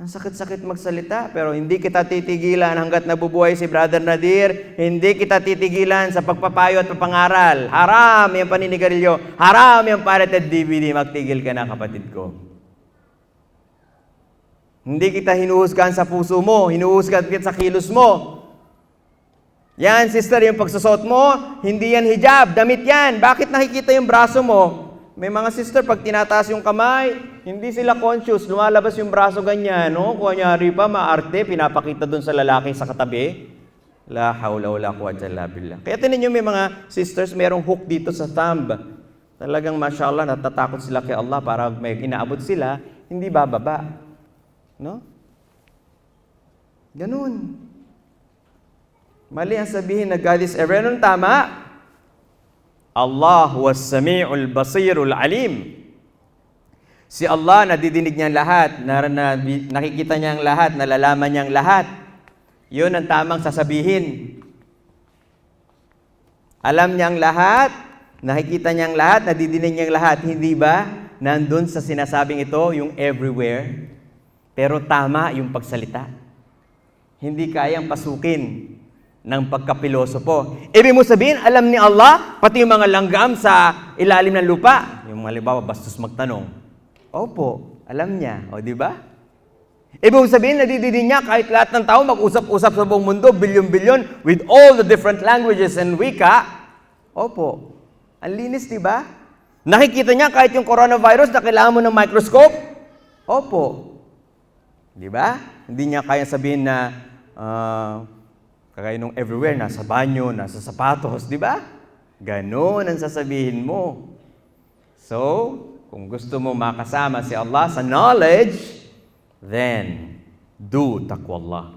Ang sakit-sakit magsalita, pero hindi kita titigilan hanggat nabubuhay si Brother Nadir. Hindi kita titigilan sa pagpapayo at papangaral. Haram yung paninigarilyo. Haram yung pirated DVD. Magtigil ka na, kapatid ko. Hindi kita hinuhusgahan sa puso mo. Hinuhusgahan kita sa kilos mo. Yan, sister, yung pagsusot mo, hindi yan hijab. Damit yan. Bakit nakikita yung braso mo? May mga sister, pag tinataas yung kamay, hindi sila conscious, lumalabas yung braso ganyan, no? Kunyari pa, maarte, pinapakita dun sa lalaki sa katabi. La hawla wala quwwata illa billah. Kaya tinan nyo, may mga sisters, merong hook dito sa thumb. Talagang, mashallah, natatakot sila kay Allah para may inaabot sila, hindi bababa. No? Ganun. Mali ang sabihin na God is everywhere. Tama? Allah was sami'ul basirul alim. Si Allah, nadidinig niya ang lahat, nakikita niya ang lahat, nalalaman niya ang lahat. Yun ang tamang sasabihin. Alam niya ang lahat, nakikita niya ang lahat, nadidinig niya ang lahat. Hindi ba nandun sa sinasabing ito, yung everywhere? Pero tama yung pagsalita. Hindi kayang pasukin ng pagkapilosopo. Ibig mo sabihin, alam ni Allah, pati yung mga langgam sa ilalim ng lupa. Yung mga halimbawa, bastos magtanong. Opo, alam niya. O, di ba? Ibig mo sabihin, nadidinig niya kahit lahat ng tao mag-usap-usap sa buong mundo, bilyon-bilyon, with all the different languages and wika. Opo. Ang linis, di ba? Nakikita niya kahit yung coronavirus na kailangan mo ng microscope. Opo. Di ba? Hindi niya kaya sabihin na kagaya nung everywhere, nasa banyo, nasa sapatos, di ba? Ganon ang sasabihin mo. So, kung gusto mo makasama si Allah sa knowledge, then, do taqwallah.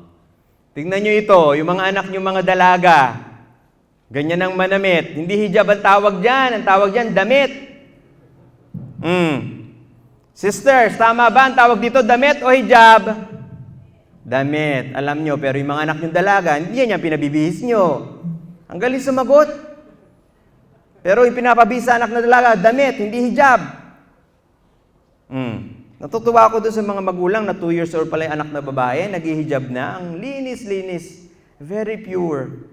Tingnan nyo ito, yung mga anak nyo mga dalaga, ganyan ang manamit. Hindi hijab ang tawag dyan, ang tawag dyan, damit. Sisters, tama ba ang tawag dito, damit o hijab? Damit. Alam nyo, pero yung mga anak nyo dalaga, hindi yan yung pinabibihis nyo. Ang galing sumagot. Pero yung pinapabihis sa anak na dalaga, damit, hindi hijab. Natutuwa ako doon sa mga magulang na 2 years old pala yung anak na babae, nag-hijab na. Ang linis-linis. Very pure.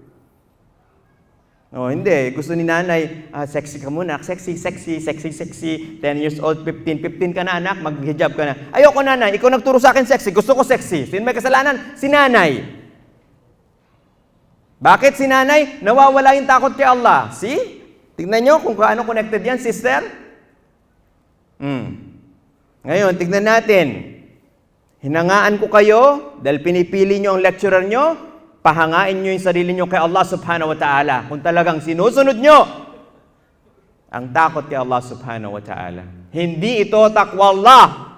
Oh, hindi. Gusto ni nanay, sexy ka muna. Sexy. 10 years old, 15 ka na anak, mag-hijab ka na. Ayoko nanay, ikaw nagturo sa akin sexy. Gusto ko sexy. Sino may kasalanan? Si nanay. Bakit si nanay? Nawawala yung takot kay Allah. See? Tignan nyo kung paano connected yan, sister. Ngayon, tignan natin. Hinangaan ko kayo dahil pinipili nyo ang lecturer nyo. Pahangain nyo yung sarili nyo kay Allah subhanahu wa ta'ala. Kung talagang sinusunod nyo ang takot kay Allah subhanahu wa ta'ala. Hindi ito taqwallah.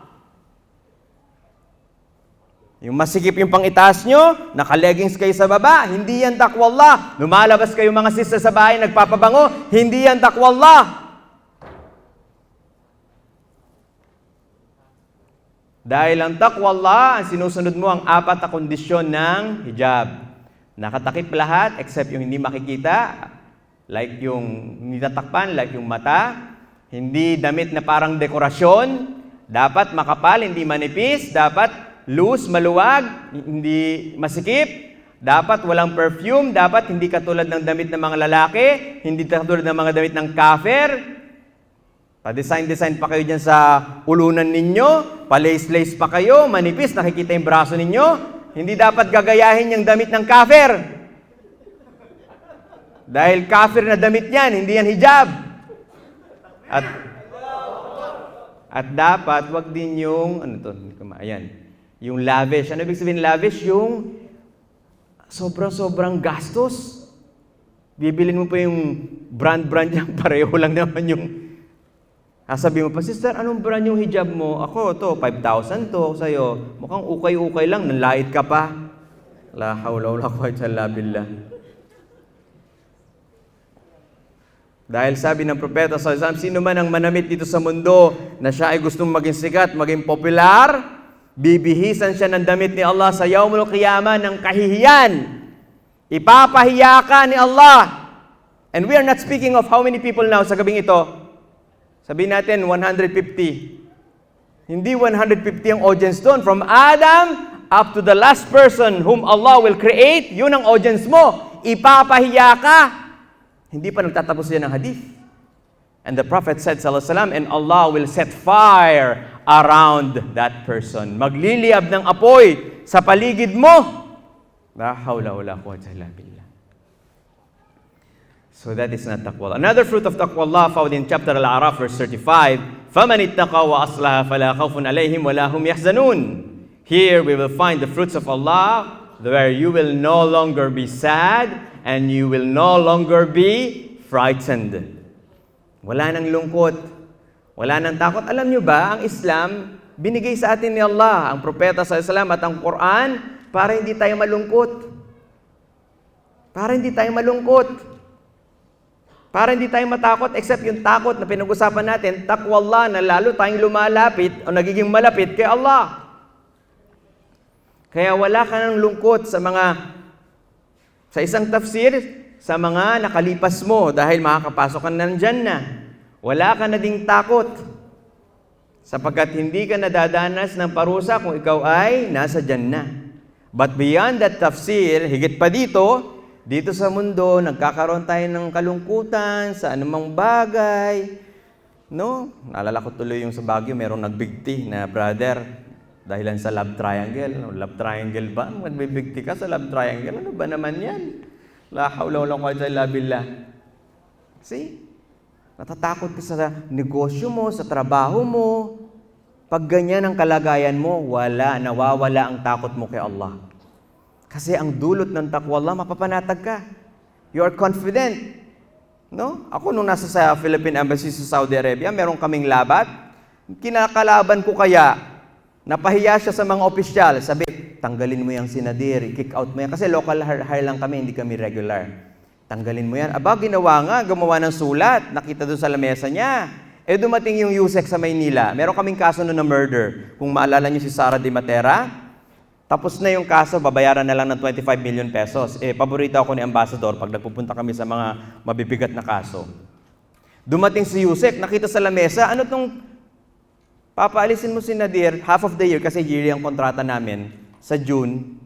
Yung masikip yung pangitaas nyo, naka-leggings kayo sa baba, hindi yan taqwallah. Lumalabas kayo mga sister sa bahay, nagpapabango, hindi yan taqwallah. Dahil ang taqwallah, ang sinusunod mo ang 4 na kondisyon ng hijab. Nakatakip lahat except yung hindi makikita, like yung hindi tatakpan, like yung mata. Hindi damit na parang dekorasyon. Dapat makapal, hindi manipis. Dapat loose, maluwag, hindi masikip. Dapat walang perfume. Dapat hindi katulad ng damit ng mga lalaki. Hindi katulad ng mga damit ng kafir. Pa-design pa kayo dyan sa ulunan ninyo. Pa-lace-lace pa kayo. Manipis, nakikita yung braso ninyo. Hindi dapat gagayahin yung damit ng kafir. Dahil kafir na damit yan, hindi yan hijab. At dapat, wag din yung, ayan, yung lavish. Ano ibig sabihin lavish? Yung sobrang gastos. Bibilin mo pa yung brand yan, pareho lang naman yung sabi mo pa, sister, anong brand yung hijab mo? Ako, 5,000 to sa'yo. Mukhang ukay-ukay lang, nanlait ka pa. La hawla wala quwwata illa billah. Dahil sabi ng propeta sallallahu alaihi wasallam, sino man ang manamit dito sa mundo na siya ay gustong maging sikat, maging popular, bibihisan siya ng damit ni Allah sa yaumul qiyamah ng kahihiyan. Ipapahiya ka ni Allah. And we are not speaking of how many people now sa gabing ito. Sabihin natin, 150. Hindi 150 ang audience doon. From Adam up to the last person whom Allah will create, yun ang audience mo. Ipapahiya ka. Hindi pa nagtatapos yan ng hadith. And the Prophet said, sallallahu alaihi wasallam, and Allah will set fire around that person. Magliliyab ng apoy sa paligid mo. La hawla wala quwwata illa billah. So that is not taqwa. Another fruit of taqwa Allah found in chapter Al-A'raf verse 35. فَمَنِ اتَّقَى وَأَصْلَحَ فَلَا خَوْفٌ عَلَيْهِمْ وَلَا هُمْ يَحْزَنُونَ. Here we will find the fruits of Allah, where you will no longer be sad and you will no longer be frightened. Wala nang lungkot, wala nang takot. Alam nyo ba, ang Islam, binigay sa atin ni Allah, ang propeta sa Islam at ang Quran, para hindi tayo malungkot. Para hindi tayo malungkot. Para hindi tayo matakot, except yung takot na pinag-usapan natin, taqwa Allah, na lalo tayong lumalapit o nagiging malapit kay Allah. Kaya wala ka ng lungkot sa isang tafsir, sa mga nakalipas mo dahil makakapasok ka na ng Jannah. Wala ka na ding takot sapagkat hindi ka nadadanas ng parusa kung ikaw ay nasa Jannah. But beyond that tafsir, higit pa dito sa mundo, nagkakaroon tayo ng kalungkutan sa anumang bagay. No? Naalala ko tuloy yung sa Baguio, merong nagbigti na brother. Dahilan sa love triangle. Love triangle ba? Magbibigti ka sa love triangle? Ano ba naman yan? La hawla wala quwwata illa billah. See? Natatakot ka sa negosyo mo, sa trabaho mo. Pag ganyan ang kalagayan mo, nawawala ang takot mo kay Allah. Kasi ang dulot ng taqwa Allah, mapapanatag ka. You are confident. No? Ako nung nasa sa Philippine Embassy sa Saudi Arabia, meron kaming labat. Kinakalaban ko kaya, napahiya siya sa mga opisyal. Sabi, tanggalin mo yung sinadir, kick out mo yan. Kasi local hire lang kami, hindi kami regular. Tanggalin mo yan. Aba, gumawa ng sulat. Nakita doon sa lamesa niya. Dumating yung USEC sa Maynila. Meron kaming kaso na murder. Kung maalala niyo si Sara de Matera, tapos na yung kaso, babayaran na lang ng 25 million pesos. Paborito ako ni Ambassador pag nagpupunta kami sa mga mabibigat na kaso. Dumating si USEC, nakita sa lamesa, ano tong papaalisin mo si Nadir, half of the year, kasi yearly ang kontrata namin, sa June.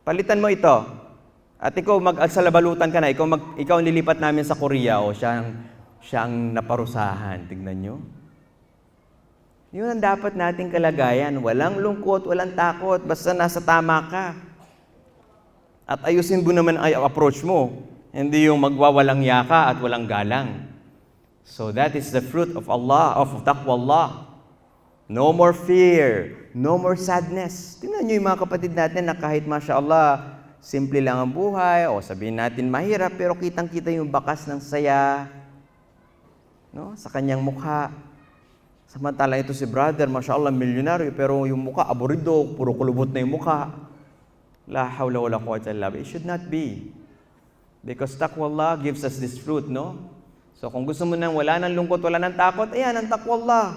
Palitan mo ito. At ikaw, magsalabalutan ka na, ikaw ang lilipat namin sa Korea, o siya ang naparusahan. Tignan nyo. Yun ang dapat nating kalagayan. Walang lungkot, walang takot, basta nasa tama ka. At ayusin mo naman ang approach mo. Hindi yung magwawalang yaka at walang galang. So that is the fruit of Allah, of taqwa Allah. No more fear, no more sadness. Tingnan nyo yung mga kapatid natin na kahit mashallah, simple lang ang buhay, o sabihin natin mahirap, pero kitang-kita yung bakas ng saya, no? Sa kanyang mukha. Samantala ito si brother, mashallah, milyonaryo, pero yung mukha, aburido, puro kulubot na yung mukha. La hawla wala quwwata illa billah. It should not be. Because taqwa Allah gives us this fruit, no? So kung gusto mo nang wala ng lungkot, wala ng takot, ayan, ang taqwa Allah.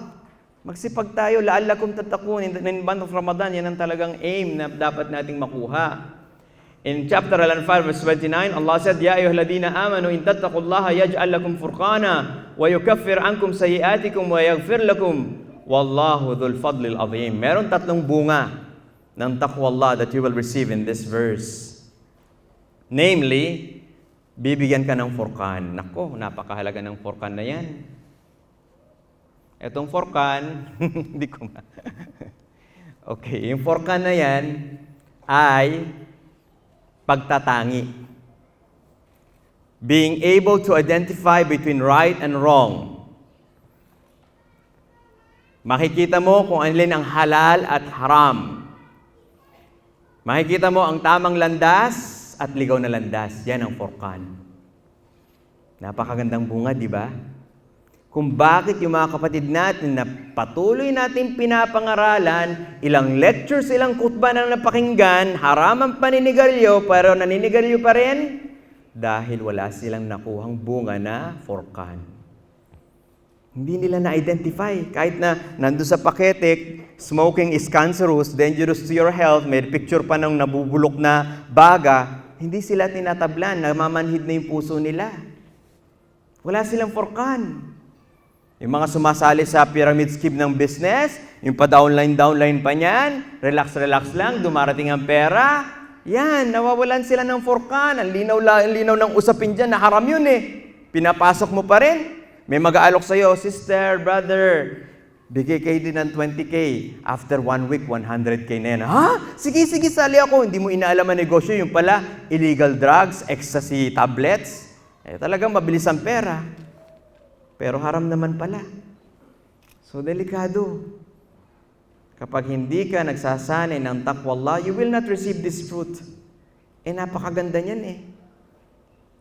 Magsipag tayo, la'allakum tattaqun. In the month of Ramadan, yan ang talagang aim na dapat nating makuha. In chapter Al-Anfal, verse 29, Allah said, Ya ayyuhalladhina amanu, in tattaqullaha yaj'al lakum furqana, wa yukaffir ankum sayiatikum, wa yaghfir lakum, wallahu dhul fadlil azim. Meron tatlong bunga ng taqwa Allah that you will receive in this verse. Namely, bibigyan ka ng furqan. Nako, napakahalaga ng furqan na yan. Etong furqan, hindi ko Okay, yung furqan na yan ay pagtatangi. Being able to identify between right and wrong. Makikita mo kung alin ang halal at haram. Makikita mo ang tamang landas at ligaw na landas. Yan ang furqan. Napakagandang bunga, di ba? Kung bakit yung mga kapatid natin na patuloy natin pinapangaralan, ilang lectures, ilang khutbah na napakinggan, haram ang paninigarilyo, pero naninigarilyo pa rin dahil wala silang nakuhang bunga na furqan. Hindi nila na-identify. Kahit na nandun sa pakete, smoking is cancerous, dangerous to your health, may picture pa ng nabubulok na baga, hindi sila tinatablan, namamanhid na yung puso nila. Wala silang furqan. Yung mga sumasali sa pyramid scheme ng business, yung pa-downline pa niyan, relax lang, dumarating ang pera, yan, nawawalan sila ng forkan. Ang linaw ng usapin dyan, na haram yun eh. Pinapasok mo pa rin. May mag-aalok sa'yo, sister, brother, bigay kayo din ng 20K. After 1 week, 100K na yan. Ha? Sige, sali ako. Hindi mo inaalam ang negosyo. Yung pala, illegal drugs, ecstasy tablets. Talagang mabilis ang pera. Pero haram naman pala. So, delikado. Kapag hindi ka nagsasanay ng taqwallah, you will not receive this fruit. Napakaganda niyan eh.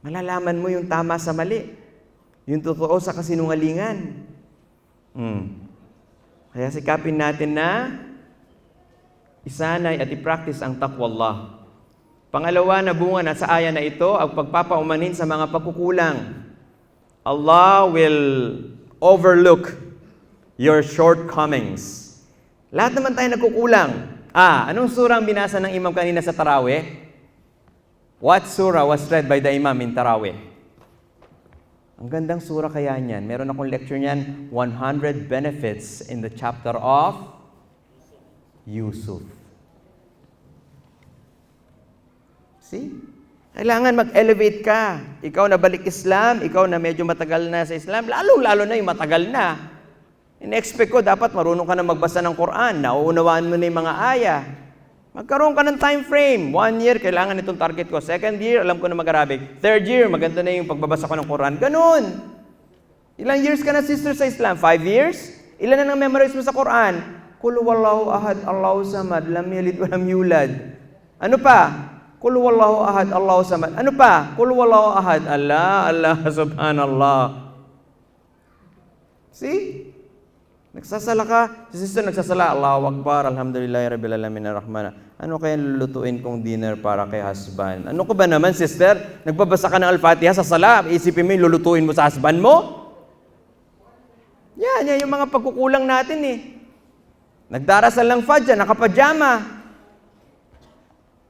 Malalaman mo yung tama sa mali. Yung totoo sa kasinungalingan. Kaya sikapin natin na isanay at i-practice ang taqwallah. Pangalawa na bunga na sa aya na ito, ang pagpapaumanhin sa mga pagkukulang. Allah will overlook your shortcomings. Lahat naman tayo nagkukulang. Anong surah ang binasa ng imam kanina sa Tarawih? What surah was read by the imam in Tarawih? Ang gandang surah kaya niyan. Meron akong lecture niyan, 100 benefits in the chapter of Yusuf. See? Kailangan mag-elevate ka. Ikaw na balik Islam, ikaw na medyo matagal na sa Islam, lalo na yung matagal na. In-expect ko, dapat marunong ka na magbasa ng Quran, nauunawaan mo na yung mga aya. Magkaroon ka ng time frame. 1 year, kailangan itong target ko. 2nd year, alam ko na mag-Arabic. 3rd year, maganda na yung pagbabasa ko ng Quran. Ganun. Ilang years ka na, sister, sa Islam? 5 years? Ilan na memorize mo sa Quran? Qul huwallahu ahad, Allahu samad, lam yalid wa lam yulad. Ano pa? Qul huwallahu ahad, Allahu samad. Ano pa? Qul huwallahu ahad, Allah, subhanallah. See? Nagsasala ka, si sister nagsasala, Allahu Akbar, Alhamdulillahi Rabbil Alamin Ar-Rahman. Ano kaya lulutuin kong dinner para kay husband? Ano ko ba naman, sister? Nagbabasa ka ng Al-Fatiha sa sala, isipin mo yung lulutuin mo sa husband mo? Yan yung mga pagkukulang natin eh. Nagdarasal lang Fajr, nakapajama.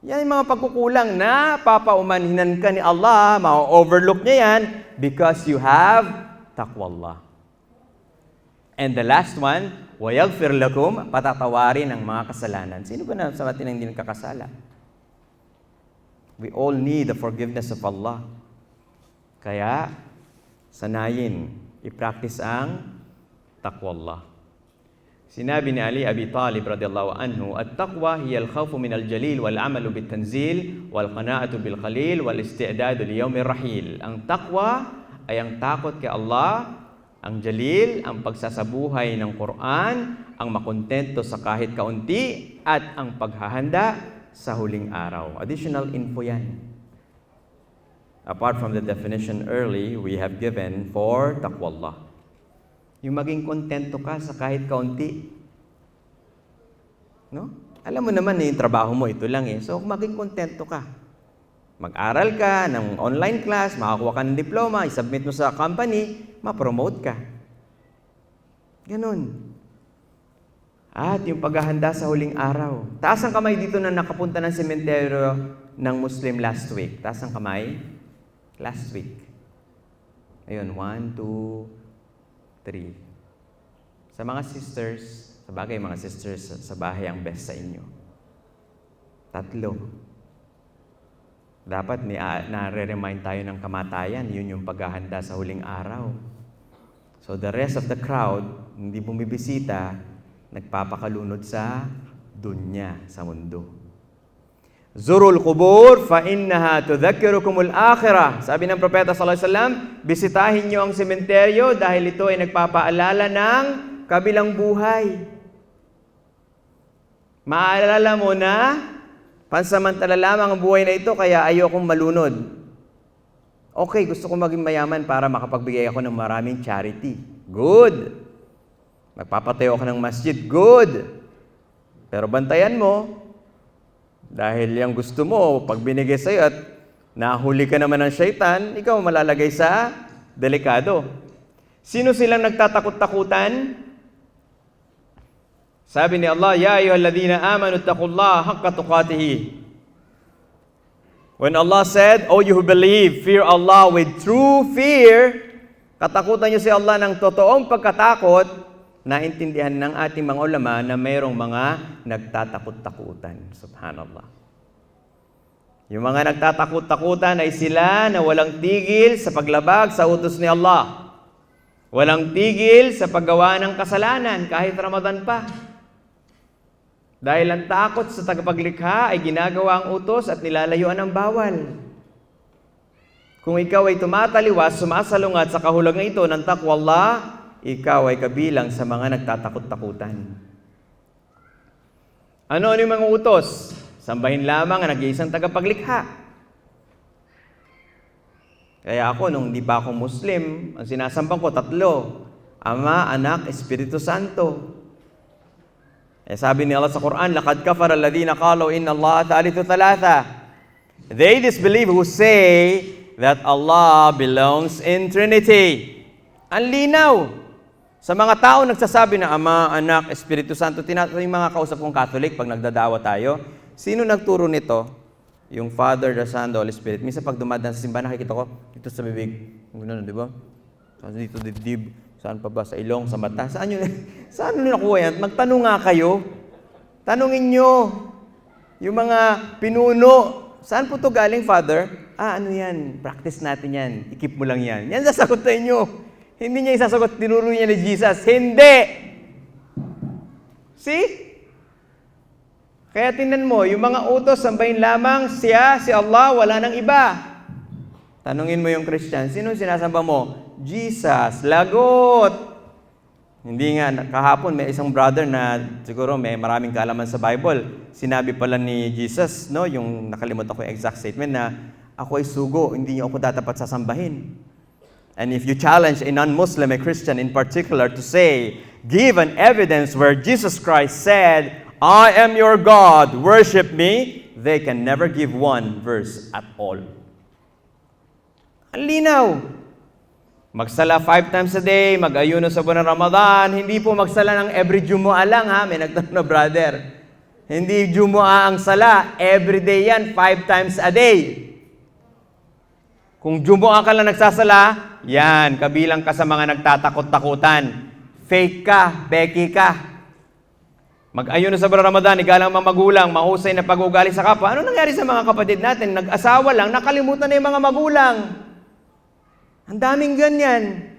Yan yung mga pagkukulang na papaumanhinan ka ni Allah, ma-overlook niya yan because you have taqwallah. And the last one, وَيَغْفِرْ لَكُمْ, patatawarin ang mga kasalanan. Sino ba na sa atin ang hindi nagkakasala? We all need the forgiveness of Allah. Kaya, sanayin, i-practice ang taqwallah. Sinabi ni Ali Abi Talib radiyallahu anhu, "At-taqwa hiya al-khawfu min al-jalil wal-'amalu bit-tanzil wal-qana'atu bil-qalil wal-isti'dadu li-yawmir rahil." Ang taqwa ay ang takot kay Allah, ang jalil, ang pagsasabuhay ng Quran, ang makontento sa kahit kaunti, at ang paghahanda sa huling araw. Additional info yan. Apart from the definition early, we have given for taqwallah. Yung maging kontento ka sa kahit kaunti. No? Alam mo naman yung trabaho mo, ito lang eh. So, maging kontento ka. Mag-aral ka ng online class, makakuha ka ng diploma, isubmit mo sa company, ma-promote ka. Ganun. At yung paghahanda sa huling araw. Taas ang kamay dito na nakapunta ng sementeryo ng Muslim last week. Taas ang kamay. Last week. Ayun, 1, 2, 3. Sa mga sisters, sa bagay mga sisters, sa bahay ang best sa inyo. 3. Dapat nare-remind tayo ng kamatayan, yun yung paghahanda sa huling araw. So the rest of the crowd, hindi bumibisita, nagpapakalunod sa dunya, sa mundo. Zurul qubur fa innaha tudhakkirukumul akhirah. Sabi ng propeta sallallahu alaihi wasallam, bisitahin niyo ang sementeryo dahil ito ay nagpapaalala ng kabilang buhay. Maalala mo na pansamantala lamang ang buhay na ito, kaya ayokong malunod. Okay, gusto ko maging mayaman para makapagbigay ako ng maraming charity. Good. Magpapatayo ako ng masjid. Good. Pero bantayan mo, dahil yung gusto mo, pag binigay sa'yo at nahuli ka naman ng syaitan, ikaw malalagay sa delikado. Sino silang nagtatakot-takutan? Sabi ni Allah, "Ya ayyuhalladhina amanu taqullaha haqqa tuqatih." When Allah said, "Oh you who believe, fear Allah with true fear," Katakutan nyo si Allah ng totoong pagkatakot, naintindihan ng ating mga ulama na mayroong mga nagtatakot-takutan. Subhanallah. Yung mga nagtatakot-takutan ay sila na walang tigil sa paglabag sa utos ni Allah. Walang tigil sa paggawa ng kasalanan kahit Ramadan pa. Dahil ang takot sa tagapaglikha ay ginagawa ang utos at nilalayuan ang bawal. Kung ikaw ay tumataliwas, sumasalungat sa kahulugan ito ng takwa Allah, ikaw ay kabilang sa mga nagtatakot-takutan. Ano yung mga utos? Sambahin lamang ang nag-iisang tagapaglikha. Kaya ako, nung di pa ako Muslim, ang sinasambang ko 3. Ama, Anak, Espiritu Santo. Sabi ni Allah sa Quran, لَقَدْ كَفَرَ الَّذِينَ قَالُوا إِنَّ اللَّهَ ثَالِثُ ثَلَاثَةٍ. They disbelieve who say that Allah belongs in Trinity. Ang linaw. Sa mga tao nagsasabi na Ama, Anak, Espiritu Santo, tinatanong yung mga kausap kong Catholic pag nagdadawa tayo, sino nagturo nito? Yung Father, the Son, the Holy Spirit. Minsan pag dumadaan sa simbahan, nakikita ko, dito sa bibig. Gano'n, di ba? Dito, dibdib. Saan pa ba? Sa ilong, sa mata? Saan nyo nakuha yan? Magtanong nga kayo. Tanungin nyo. Yung mga pinuno. Saan po to galing, Father? Ano yan? Practice natin yan. I-keep mo lang yan. Yan sasagutin nyo. Hindi niya isasagot, tinuro niya ni Jesus. Hindi! See? Kaya tingnan mo, yung mga utos, sambahin lamang siya, si Allah, wala nang iba. Tanungin mo yung Christian, sino sinasamba mo? Jesus. Lagot! Hindi nga, kahapon may isang brother na siguro may maraming kaalaman sa Bible. Sinabi pala ni Jesus, no, yung nakalimutan ko yung exact statement na, ako ay sugo, hindi niyo ako dapat sasambahin. And if you challenge a non-Muslim, a Christian in particular, to say, give an evidence where Jesus Christ said, I am your God, worship me, they can never give one verse at all. Ang linaw. Magsala 5 times a day, mag-ayuno sa buwan ng Ramadan, hindi po magsala ng every Jumu'ah lang ha, may nagtanong na brother. Hindi Jumu'ah ang sala, every day yan, 5 times a day. Kung Jumu'ah ka lang nagsasala, yan, kabilang ka sa mga nagtatakot-takutan. Fake ka, peki ka. Mag-ayuno sa buwan ng Ramadan, igalang mga magulang, mahusay na pag-ugali sa kapwa. Ano nangyari sa mga kapatid natin? Nag-asawa lang, nakalimutan na yung mga magulang. Ang daming ganyan.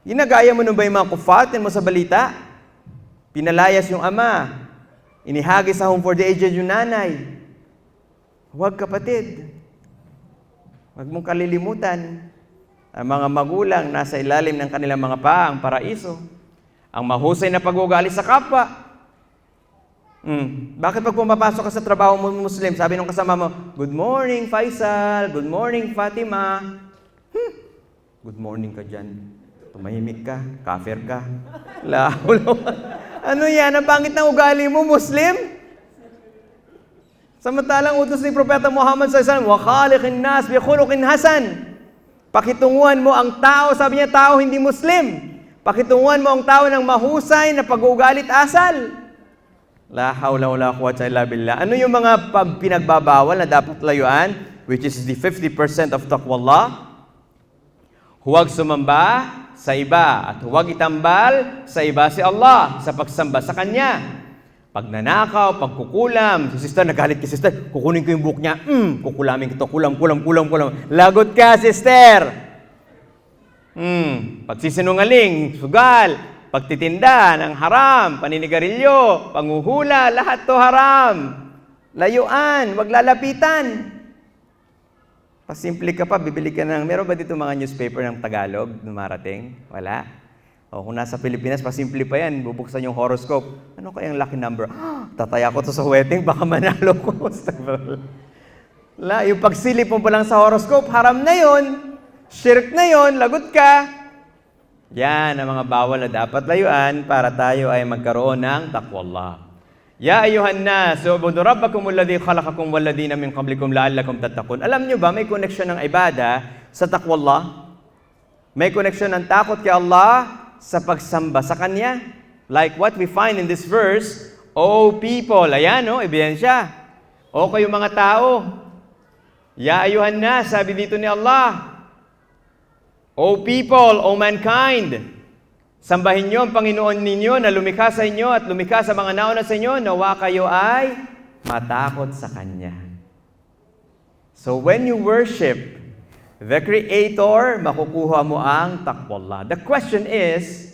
Ginagaya mo nun ba yung mga kufatin mo sa balita? Pinalayas yung ama. Inihagi sa home for the aged yung nanay. Huwag kapatid. Huwag mong kalilimutan. Ang mga magulang nasa ilalim ng kanilang mga paa, ang paraiso. Ang mahusay na pag-ugali sa kapwa. Bakit pag pumapasok ka sa trabaho mo Muslim, sabi nung kasama mo, good morning Faisal, good morning Fatima. Good morning ka dyan. Tumahimik ka, kafir ka. Ano yan? Ang pangit ng ugali mo, Muslim? Samantalang utos ni Propeta Muhammad SAW, wa khaliqin nas bi khuluqin hasan. Pakitunguhan mo ang tao, sabi niya tao hindi Muslim. Pakitunguhan mo ang tao ng mahusay na pag-uugalit asal. La hawla wala quwwata illa billah. Ano yung mga pinagbabawal na dapat layuan? Which is the 50% of taqwallah. Huwag sumamba sa iba at huwag itambal sa iba si Allah sa pagsamba sa Kanya. Pagnanakaw, pagkukulam. Si sister, nagalit kay sister, kukunin ko yung book niya. Kukulamin ko ito, kulam. Lagot ka, sister! Pagsisinungaling, sugal, pagtitinda ng haram, paninigarilyo, panguhula, lahat to haram. Layuan, wag lalapitan. Pasimple ka pa, bibili ka ng, meron ba dito mga newspaper ng Tagalog na marating? Wala. O kung nasa Pilipinas, pasimple pa yan, bubuksan yung horoscope. Ano kayang lucky number? Tataya ko to sa wedding, baka manalo ko. Yung pagsilip mo pa lang sa horoscope, haram na yon, shirk na yon, lagot ka. Yan ang mga bawal na dapat layuan para tayo ay magkaroon ng taqwallah. Ya ayuhan nas, ubudu rabbakum alladhi khalaqakum walladhina min qablikum la'allakum tattaqun. Alam niyo ba may connection ng ibada sa taqwallah? May connection ng takot kay Allah sa pagsamba sa Kanya. Like what we find in this verse, O people, ayan ebidensya. O kayo mga tao. Ya ayuhan nas, sabi dito ni Allah. O people, O mankind, sambahin niyo ang Panginoon ninyo na lumikha sa inyo at lumikha sa mga nauna sa inyo, nawa kayo ay matakot sa Kanya. So when you worship the Creator, makukuha mo ang taqwallah. The question is,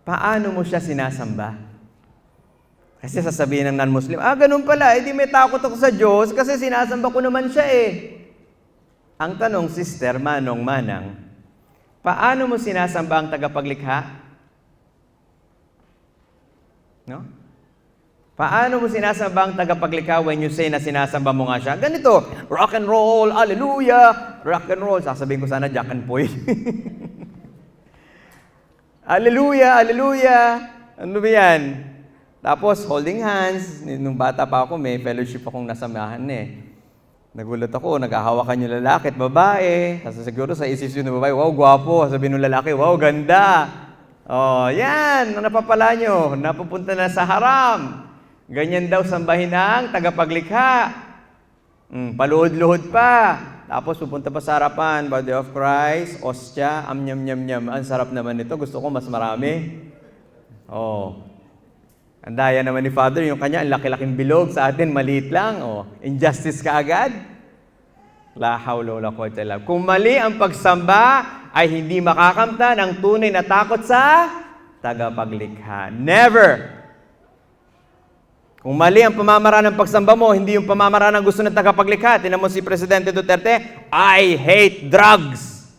paano mo siya sinasamba? Kasi sasabihin ng non-Muslim, ganun pala, di may takot ako sa Diyos kasi sinasamba ko naman siya eh. Ang tanong, sister, manong, manang, paano mo sinasamba ang tagapaglikha? No? Paano mo sinasamba ang tagapaglikha when you say na sinasamba mo nga siya? Ganito, rock and roll, hallelujah, rock and roll. Sasabihin ko sana, Jack and Poy. Hallelujah, hallelujah. Ano ba yan? Tapos, holding hands. Nung bata pa ako, may fellowship akong nasamahan eh. Nagulat ako, naghahawakan yung lalaki at babae. Kasi siguro sa isip yung babae, wow, gwapo. Sabihin ng lalaki, wow, ganda. Oh, yan, napapala nyo. Napupunta na sa haram. Ganyan daw sambahin ang tagapaglikha. Paluhod-luhod pa. Tapos pupunta pa sa harapan, body of Christ, ostya, nyam. Ang sarap naman nito. Gusto ko mas marami. Oh. Ang daya naman ni Father, yung kanya, ang laki-laking bilog, sa atin, maliit lang. Oh, injustice ka agad. La hawla wala quwwata illa billah. Kung mali ang pagsamba, ay hindi makakamtan ang tunay na takot sa tagapaglikha. Never! Kung mali ang pamamaraan ng pagsamba mo, hindi yung pamamaraan ng gusto ng tagapaglikha. Tingnan mo si Presidente Duterte, I hate drugs.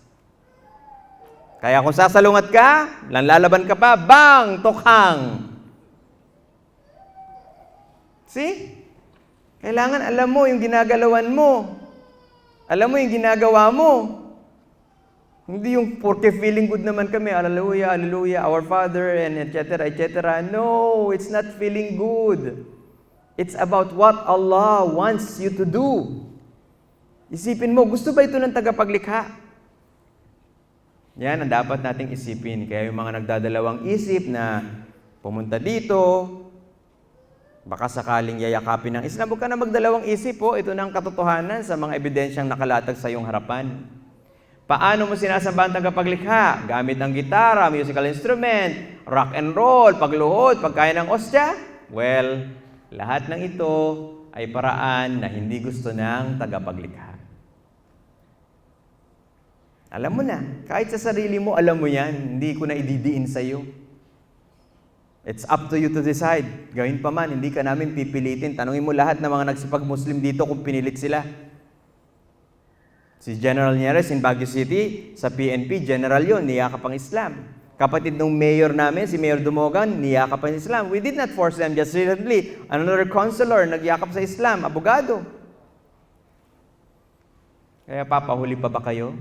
Kaya kung sasalungat ka, lalaban ka pa, bang! Tokhang! See? Kailangan alam mo yung ginagalawan mo. Alam mo yung ginagawa mo. Hindi yung porque feeling good naman kami, hallelujah, hallelujah, our Father, and etc. No, it's not feeling good. It's about what Allah wants you to do. Isipin mo, gusto ba ito ng tagapaglikha? Yan ang dapat nating isipin. Kaya yung mga nagdadalawang isip na pumunta dito, baka sakaling yayakapin ng Islam, huwag ka na magdalawang isip po. Ito na ang katotohanan sa mga ebidensyang nakalatag sa iyong harapan. Paano mo sinasamba ang tagapaglikha? Gamit ng gitara, musical instrument, rock and roll, pagluhod, pagkain ng ostya? Well, lahat ng ito ay paraan na hindi gusto ng tagapaglikha. Alam mo na, kahit sa sarili mo, alam mo yan, hindi ko na ididiin sa iyo. It's up to you to decide. Gawin pa man, hindi ka namin pipilitin. Tanungin mo lahat ng mga nagsipag-Muslim dito kung pinilit sila. Si General Nieres in Baguio City, sa PNP, General yun, niyakap ang Islam. Kapatid ng mayor namin, si Mayor Dumogan, niyakap ang Islam. We did not force them. Just recently, another counselor, nagyakap sa Islam, abogado. Kaya papahuli pa ba kayo?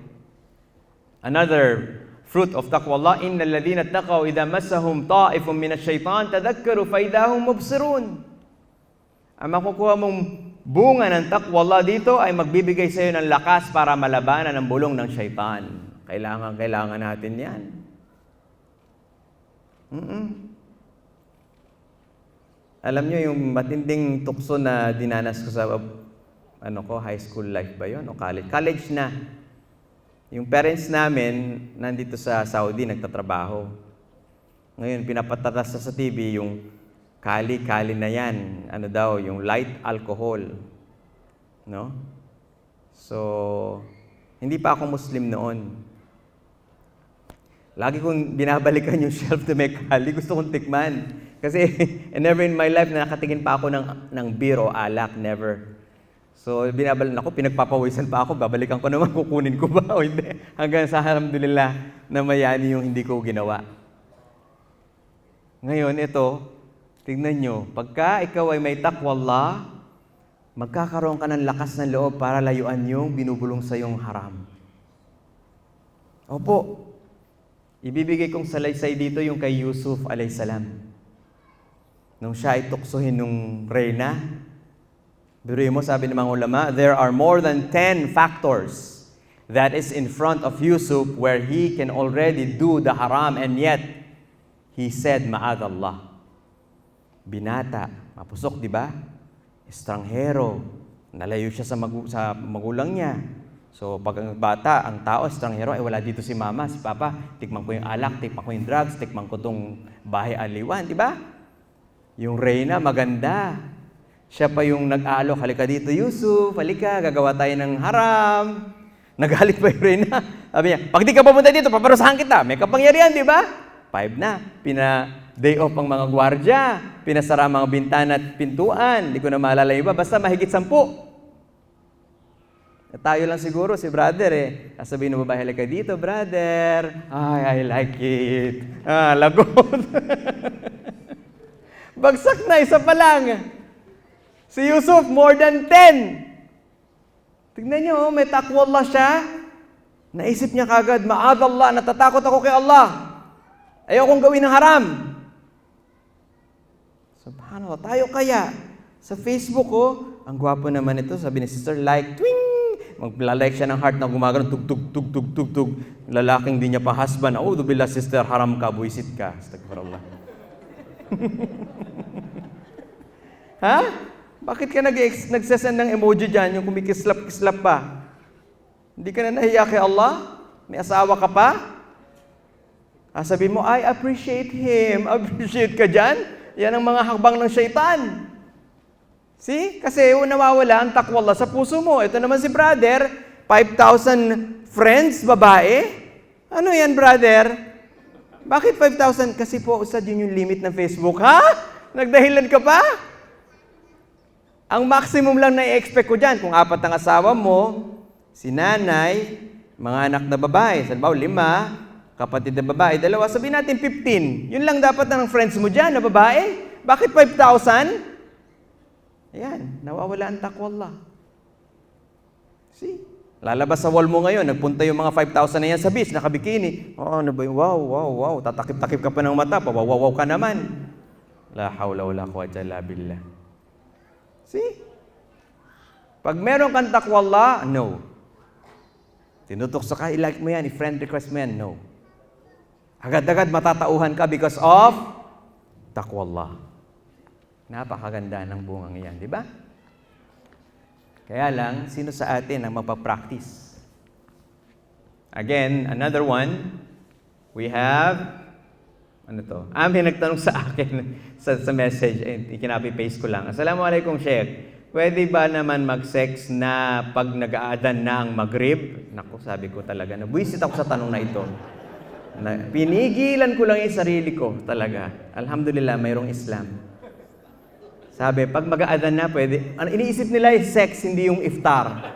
Another fruit of taqwallah, innal ladhina taqaw idha massahum ta'ifun minash shaitan tadhakkaru fa idahum mubsirun. Ang makukuha mong bunga ng taqwallah dito ay magbibigay sa iyo ng lakas para malabanan ang bulong ng shaitan. Kailangan natin 'yan. Alam niyo yung matinding tukso na dinanas ko sa high school life ba 'yon o college? College na. Yung parents namin, nandito sa Saudi, nagtatrabaho. Ngayon, pinapatatas sa TV yung kali na yan. Yung light alcohol. No? So, hindi pa ako Muslim noon. Lagi kong binabalikan yung shelf na may kali. Gusto kong tikman. Kasi, never in my life na nakatingin pa ako ng beer o alak. Never. So, pinagpapawisan pa ako, babalikan ko naman, kukunin ko ba o hindi. Hanggang sa alhamdulillah na mayani yung hindi ko ginawa. Ngayon, ito, tignan nyo, pagka ikaw ay may taqwallah, magkakaroon ka ng lakas ng loob para layuan yung binubulong sa iyong haram. Opo, ibibigay kong salaysay dito yung kay Yusuf alayhisalam. Nung siya ay tuksohin nung reyna, biruin mo, sabi ng mga ulama, there are more than 10 factors that is in front of Yusuf where he can already do the haram and yet he said, ma'adallah. Binata, mapusok, di ba? Estranghero, nalayo siya sa magulang niya. So, pag ang bata, ang tao, estranghero, wala dito si mama, si papa, tikman ko yung alak, tikman ko yung drugs, tikman ko tong bahay aliwan, di ba? Yung reyna, maganda. Siya pa yung nag-aalok, halika dito, Yusuf, halika, gagawa tayo ng haram. Nagalit pa yung reyna. Sabi niya, pag di ka pumunta dito, paparusahan kita. May kapangyarihan, di ba? 5 na. Day off ang mga gwardya. Pinasara ang mga bintana at pintuan. Hindi ko na maalala yung iba. Basta mahigit 10. Tayo lang siguro, si brother sasabihin ng babae, halika dito, brother. Ay, I like it. Lagot. Bagsak na, isa pa lang. Si Yusuf, more than 10. Tignan niyo, may takwallah siya. Naisip niya kagad, ma'adallah, natatakot ako kay Allah. Ayokong gawin ng haram. Subhanallah, tayo kaya. Sa Facebook, ang gwapo naman ito, sabi ni sister, like, twing! Magla-like siya ng heart na gumagano, tug, tug, tug, tug, tug, tug. Lalaking di niya pa husband. Billah, sister, haram ka, buisit ka. Astagfirullah. Ha? Bakit ka nagsasend ng emoji dyan, yung kumikislap-kislap pa? Hindi ka na nahiya kay Allah? May asawa ka pa? Sabi mo, I appreciate him. Appreciate ka dyan? Yan ang mga hakbang ng syaitan. See? Kasi nawawala ang takwallah sa puso mo. Ito naman si brother, 5,000 friends, babae. Ano yan, brother? Bakit 5,000? Kasi po, Ustad, yun yung limit ng Facebook. Ha? Nagdahilan ka pa? Ang maximum lang na i-expect ko dyan, kung 4 ang asawa mo, si nanay, mga anak na babae, sabihin 5, kapatid na babae, 2, sabihin natin 15. Yun lang dapat ng friends mo dyan na babae. Bakit 5,000? Ayan, nawawala ang takwallah. See? Lalabas sa wall mo ngayon, nagpunta yung mga 5,000 na yan sa beach, nakabikini. Ano ba yung wow, tatakip-takip ka pa ng mata, pawawaw ka naman. La hawla wala quwwata illa billah. See? Pag meron kang takwallah, no. Tinutukso ka, i-like mo yan, i-friend request mo yan, no. Agad-agad matatauhan ka because of takwallah. Napakaganda ng bungang iyan, di ba? Kaya lang, sino sa atin ang mapapractice? Again, another one, we have, may nagtanong sa akin sa message, ikinapi-paste ko lang. Assalamualaikum, Sheikh. Pwede ba naman mag-sex na pag nag-aadan na ang Maghrib? Naku, sabi ko talaga, nabuisit ako sa tanong na ito. Pinigilan ko lang yung sarili ko talaga. Alhamdulillah, mayroong Islam. Sabi, pag mag-aadan na, pwede. Iniisip nila yung sex, hindi yung iftar.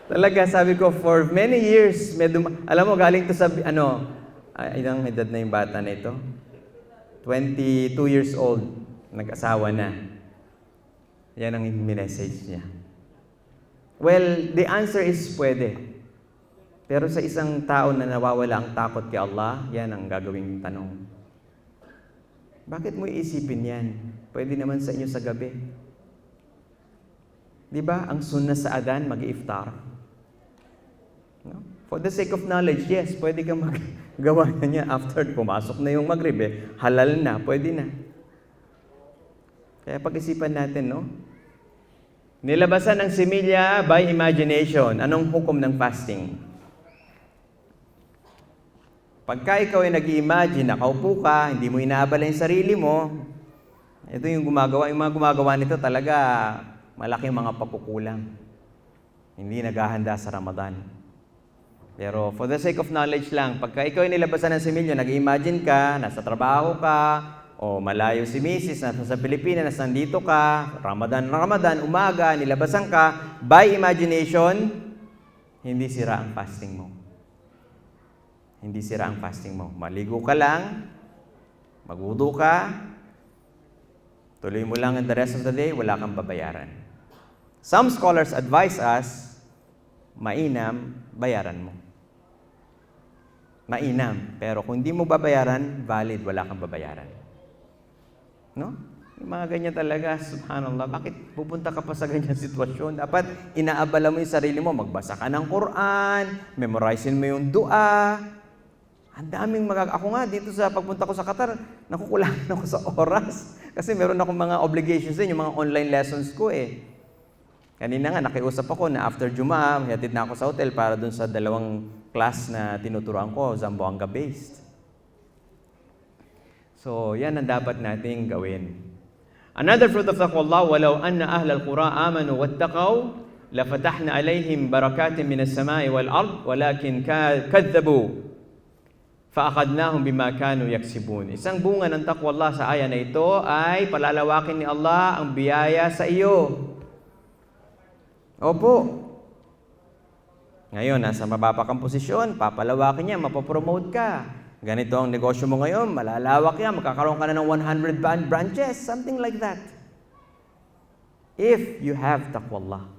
Talaga, sabi ko, for many years, alam mo, galing to sa, ilang edad na yung bata na ito? 22 years old, nag-asawa na. Yan ang message niya. Well, the answer is pwede. Pero sa isang tao na nawawala ang takot kay Allah, yan ang gagawing tanong. Bakit mo iisipin yan? Pwede naman sa inyo sa gabi. Di ba? Ang sunnah sa adan, mag-iftar. No? For the sake of knowledge, yes, pwede kang maggawa na niya after pumasok na yung Maghrib. Halal na, pwede na. Kaya pag-isipan natin, no? Nilabasan ng similya by imagination. Anong hukom ng fasting? Pagka ikaw ay nag-i-imagine, nakaupo ka, hindi mo inaabala yung sarili mo, ito yung gumagawa. Yung mga gumagawa nito talaga malaking mga pagkukulang. Hindi naghahanda sa Ramadan. Pero for the sake of knowledge lang, pagka ikaw ay nilabasan ng similya, nag-i-imagine ka, nasa trabaho ka, o malayo si Mrs., nasa Pilipinas, nandito ka, Ramadan, umaga, nilabasan ka, by imagination, hindi sira ang fasting mo. Hindi sira ang fasting mo. Maligo ka lang, magwudu ka, tuloy mo lang the rest of the day, wala kang babayaran. Some scholars advise us, mainam, bayaran mo. Mainam. Pero kung hindi mo babayaran, valid, wala kang babayaran. No? Yung mga ganyan talaga, subhanallah, bakit pupunta ka pa sa ganyan sitwasyon? Dapat inaabala mo yung sarili mo, magbasa ka ng Quran, memorizein mo yung dua. Ang daming ako nga, dito sa pagpunta ko sa Qatar, nakukulangan ako sa oras. Kasi meron akong mga obligations din, yung mga online lessons ko Kanina nga, nakiusap ako na after Jumaa, hatid na ako sa hotel para dun sa 2 class na tinuturoan ko, Zamboanga-based. So, yan ang dapat nating gawin. Another fruit of taqwallah, walau anna ahlal qura amanu wattaqaw, lafatahna alayhim barakatin minas samai wal ard, walakin kadzabu, fa'akadnahum bima kanu yaksibun. Isang bunga ng taqwallah sa aya na ito ay palalawakin ni Allah ang biyaya sa iyo. Opo. Ngayon, nasa mababa kang posisyon, papalawakin niya, mapopromote ka. Ganito ang negosyo mo ngayon, malalawak yan, magkakaroon ka na ng 100 branches, something like that. If you have taqwallah.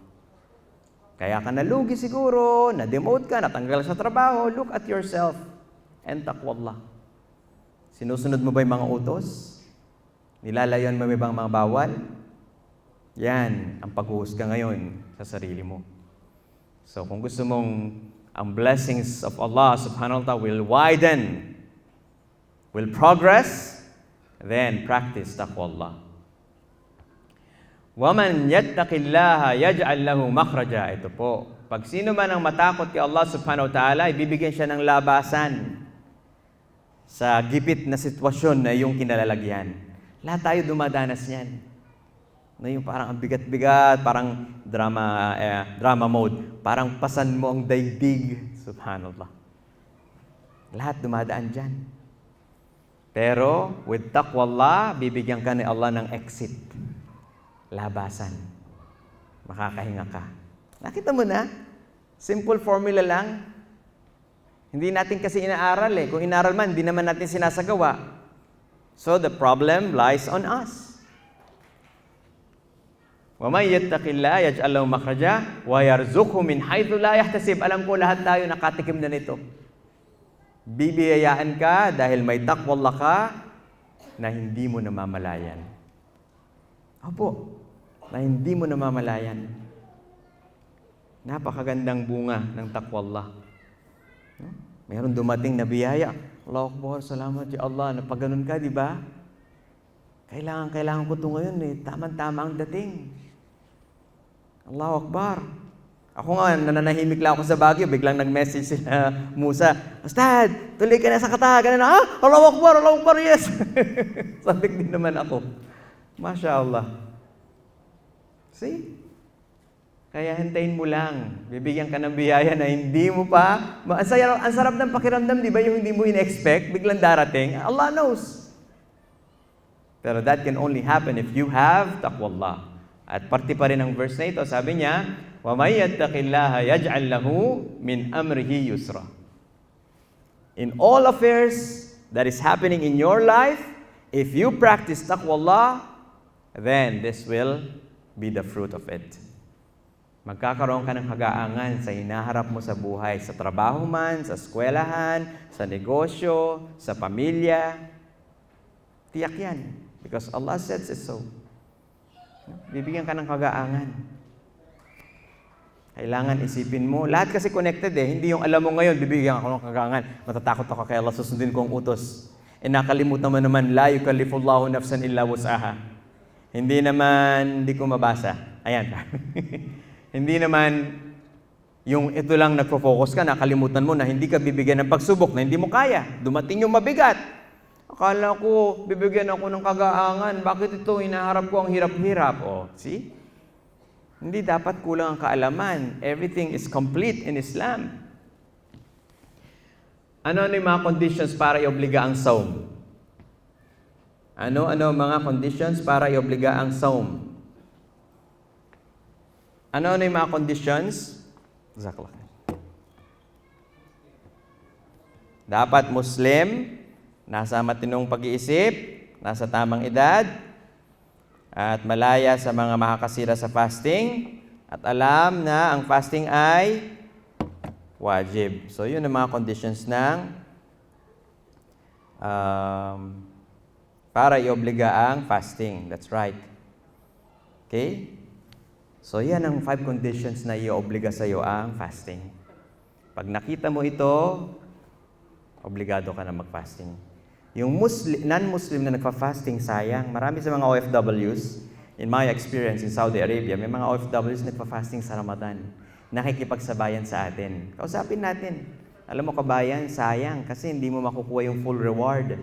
Kaya ka nalugi siguro, na-demote ka, natanggal sa trabaho, look at yourself and taqwallah. Sinusunod mo ba yung mga utos? Nilalayon mo ba yung mga bawal? Yan ang paghuhusga ngayon sa sarili mo. So kung gusto mong ang blessings of Allah subhanahu wa ta'ala will widen, will progress, then practice taqwallah. وَمَنْ يَتَّقِ اللَّهَ يَجْعَلْ لَهُ مَخْرَجًا. Ito po. Pag sino man ang matakot kay Allah subhanahu wa ta'ala, ibibigyan siya ng labasan sa gipit na sitwasyon na iyong kinalalagyan. Lahat tayo dumadanas niyan. Na yung parang ang bigat-bigat, parang drama mode. Parang pasan mo ang daigdig. Subhanallah. Lahat dumadaan dyan. Pero with taqwallah, bibigyan ka ni Allah ng exit. Labasan. Makakahinga ka. Nakita mo na? Simple formula lang. Hindi natin kasi inaaral eh. Kung inaaral man, hindi naman natin sinasagawa. So the problem lies on us. وَمَنْ يَتَّقِ اللَّهَ يَجْعَلْ لَهُ مَخْرَجًا وَيَرْزُقْهُ مِنْ حَيْثُ لَا يَحْتَسِبْ. Alam ko lahat tayo nakatikim na nito. Bibiyayaan ka dahil may taqwallah ka na hindi mo namamalayan. Opo, na hindi mo namamalayan. Napakagandang bunga ng taqwallah. Mayroon dumating na biyaya. Allahu Akbar, salamat ya Allah. Napag-ganun ka, di ba? Kailangan ko ito ngayon eh. Tama-tama ang dating. Allahu Akbar. Ako nga, nananahimik lang ako sa Baguio. Biglang nag-message sila Musa. Ustad, tuloy ka na sa Katagan. Allahu Akbar, yes. Sabik din naman ako. Masya Allah. See? Kaya hintayin mo lang. Bibigyan ka ng biyaya na hindi mo pa. Ang sarap ng pakiramdam, di ba? Yung hindi mo in-expect, biglang darating. Allah knows. Pero that can only happen if you have taqwallah. At parte pa rin ang verse na ito, sabi niya, وَمَنْ يَتَّقِ اللَّهَ يَجْعَلْ لَهُ مِنْ أَمْرِهِ يُسْرًا. In all affairs that is happening in your life, if you practice taqwallah, then this will be the fruit of it. Magkakaroon ka ng kagaangan sa hinaharap mo sa buhay, sa trabaho man, sa eskwelahan, sa negosyo, sa pamilya. Tiyak yan. Because Allah says it so. Bibigyan ka ng kagaangan. Kailangan isipin mo. Lahat kasi connected eh. Hindi yung alam mo ngayon, bibigyan ako ng kagaangan. Matatakot ako kay Allah, susundin ko ang utos. E nakalimutan mo naman, la yukallifullahu nafsan illa wus'aha. Hindi ko mabasa. Ayan. Hindi naman yung ito lang nagfo-focus ka, nakalimutan mo na hindi ka bibigyan ng pagsubok na hindi mo kaya. Dumating yung mabigat. Akala ko, bibigyan ako ng kagaangan. Bakit ito? Hinaharap ko ang hirap-hirap. Oh, see? Hindi dapat kulang ang kaalaman. Everything is complete in Islam. Ano yung mga conditions para iobliga ang saum? Ano mga conditions para iobliga ang saum? Ano yung mga conditions? Jazakallah. Dapat Muslim, nasa matinong pag-iisip, nasa tamang edad, at malaya sa mga makakasira sa fasting, at alam na ang fasting ay wajib. So, yun ang mga conditions ng para iobliga ang fasting. That's right. Okay? So, yan ang 5 conditions na iobliga sa iyo ang fasting. Pag nakita mo ito, obligado ka na mag-fasting. Yung non-Muslim na nagfa-fasting, sayang. Marami sa mga OFWs, In my experience in Saudi Arabia, may mga OFWs nagpa-fasting sa Ramadan. Nakikipagsabayan sa atin. Kausapin natin. Alam mo kabayan, sayang kasi hindi mo makukuha yung full reward.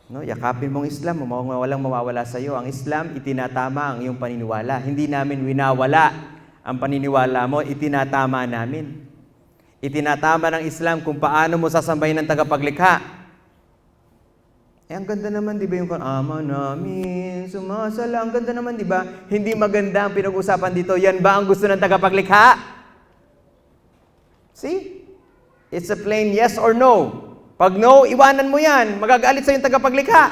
No, yakapin mong Islam, walang mawawala sa iyo. Ang Islam, itinatama ang iyong paniniwala. Hindi namin winawala ang paniniwala mo, itinatama namin. Itinatama ng Islam kung paano mo sasambahin ng tagapaglikha. Ang ganda naman, di ba, yung ama namin, sumasala. Ang ganda naman, di ba? Hindi maganda ang pinag-usapan dito. Yan ba ang gusto ng tagapaglikha? See? It's a plain yes or no. Pag no, iwanan mo yan. Magagalit sa yung tagapaglikha.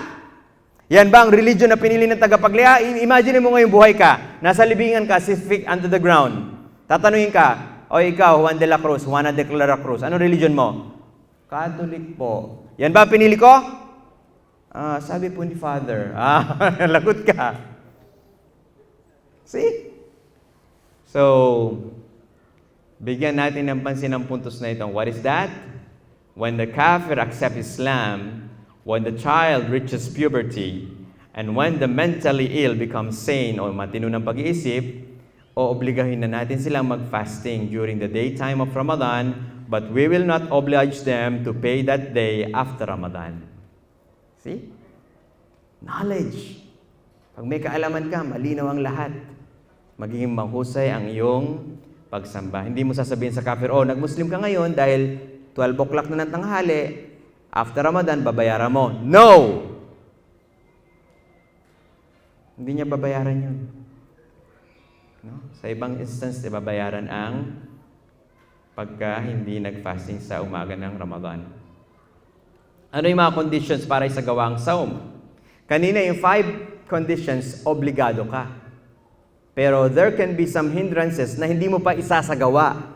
Yan ba ang religion na pinili ng tagapaglikha? Imagine mo ngayon buhay ka. Nasa libingan ka, 6 feet under the ground. Tatanungin ka, o ikaw, Juan de la Cruz, Juana de la Cruz, anong religion mo? Catholic po. Yan ba ang pinili ko? Sabi po ni Father. Lagot ka. See? So, bigyan natin ng pansin ang puntos na ito. What is that? When the kafir accepts Islam, when the child reaches puberty, and when the mentally ill becomes sane o matino ng pag-iisip, oobligahin na natin silang mag-fasting during the daytime of Ramadan, but we will not oblige them to pay that day after Ramadan. See? Knowledge. Pag may kaalaman ka, malinaw ang lahat. Magiging mahusay ang iyong pagsamba. Hindi mo sasabihin sa kafir, nag-Muslim ka ngayon dahil 12 o'clock na ng tanghali, after Ramadan, babayaran mo. No! Hindi niya babayaran yun. No? Sa ibang instance, babayaran ang pagka hindi nag-fasting sa umaga ng Ramadan. Ano yung mga conditions para isagawa ang saum? Kanina yung 5 conditions, obligado ka. Pero there can be some hindrances na hindi mo pa isasagawa.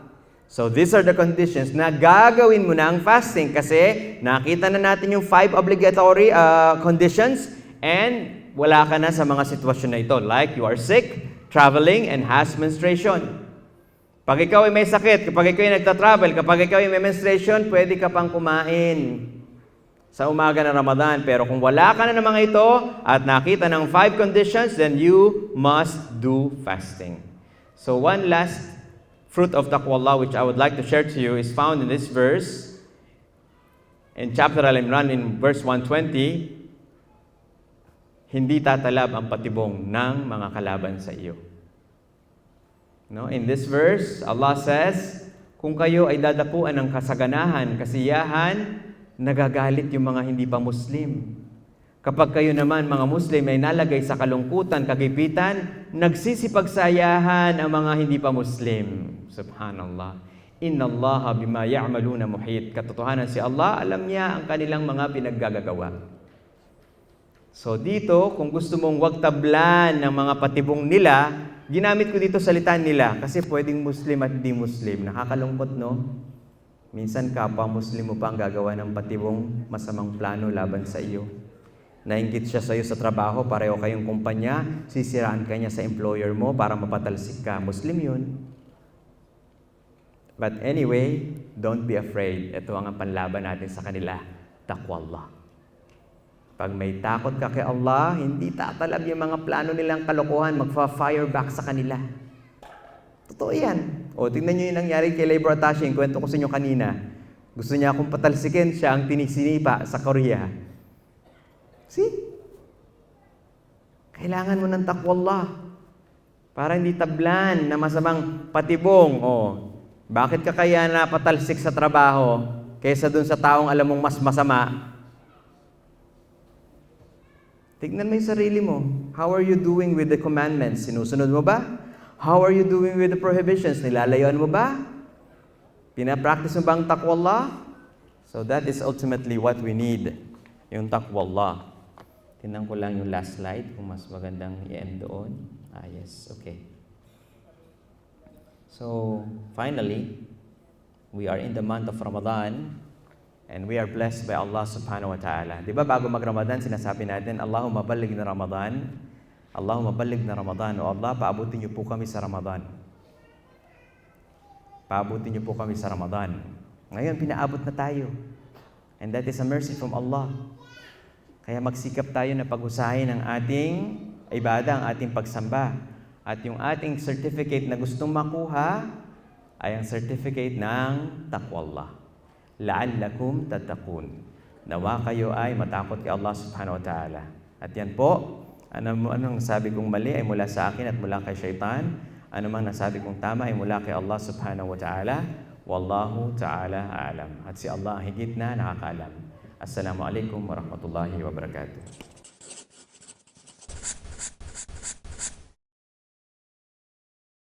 So these are the conditions na gagawin mo na ang fasting kasi nakita na natin yung 5 obligatory conditions and wala ka na sa mga sitwasyon na ito. Like you are sick, traveling, and has menstruation. Pag ikaw ay may sakit, kapag ikaw ay nagta-travel, kapag ikaw ay may menstruation, pwede ka pang kumain sa umaga ng Ramadan. Pero kung wala ka na ng mga ito at nakita ng 5 conditions, then you must do fasting. So one last fruit of taqwallah which I would like to share to you is found in this verse. In chapter Al-Imran in verse 120, hindi tatalab ang patibong ng mga kalaban sa iyo. No? In this verse, Allah says, kung kayo ay dadapuan ng kasaganahan, kasiyahan, nagagalit yung mga hindi pa Muslim. Kapag kayo naman, mga Muslim, ay nalagay sa kalungkutan, kagipitan, nagsisipagsayahan ang mga hindi pa Muslim. Subhanallah. Inna Allah bima ya'maluna muhit. Katotohanan si Allah, alam niya ang kanilang mga pinaggagawa. So dito, kung gusto mong wag tablan ng mga patibong nila, ginamit ko dito salitan nila kasi pwedeng Muslim at hindi Muslim. Nakakalungkot, no? Minsan kapwa Muslim mo pa ang gagawa ng patibong masamang plano laban sa iyo. Nainggit siya sa iyo sa trabaho, pareho kayong kumpanya, sisiraan ka niya sa employer mo para mapatalsik ka. Muslim yun. But anyway, don't be afraid. Ito ang panlaban natin sa kanila. Taqwallah. Pag may takot ka kay Allah, hindi tatalab yung mga plano nilang kalokohan, magfa-fire back sa kanila. Totoo yan. Tingnan nyo yung nangyari kay Labor Attache, yung kwento ko sa inyo kanina. Gusto niya akong patalsikin, siya ang tinisinipa sa Korea. See? Kailangan mo ng taqwallah para hindi tablan na masamang patibong. Bakit ka kaya napatalsik sa trabaho kaysa dun sa taong alam mong mas masama? Tignan mo yung sarili mo. How are you doing with the commandments? Sinusunod mo ba? How are you doing with the prohibitions? Nilalayuan mo ba? Pinapractice mo ba ang taqwallah? So that is ultimately what we need. Yung taqwallah. Tingnan ko lang yung last slide kung mas magandang i-end doon. Yes, okay. So, finally, we are in the month of Ramadan and we are blessed by Allah subhanahu wa ta'ala. Di ba bago mag-Ramadan, sinasabi natin, Allahumma baligh na Ramadan. Allahumma baligh na Ramadan. O Allah, paabutin niyo po kami sa Ramadan. Paabutin niyo po kami sa Ramadan. Ngayon, pinaabot na tayo. And that is a mercy from Allah. Kaya magsikap tayo na pag-usahin ang ating ibada, ang ating pagsamba. At yung ating certificate na gustong makuha ay ang certificate ng taqwallah. La'allakum tattaqun. Nawa kayo ay matakot kay Allah subhanahu wa ta'ala. At yan po, anong sabi kong mali ay mula sa akin at mula kay syaitan. Ano mang nasabi kong tama ay mula kay Allah subhanahu wa ta'ala. Wallahu ta'ala a'lam. At si Allah ang higit na nakakaalam. Assalamualaikum warahmatullahi wabarakatuh.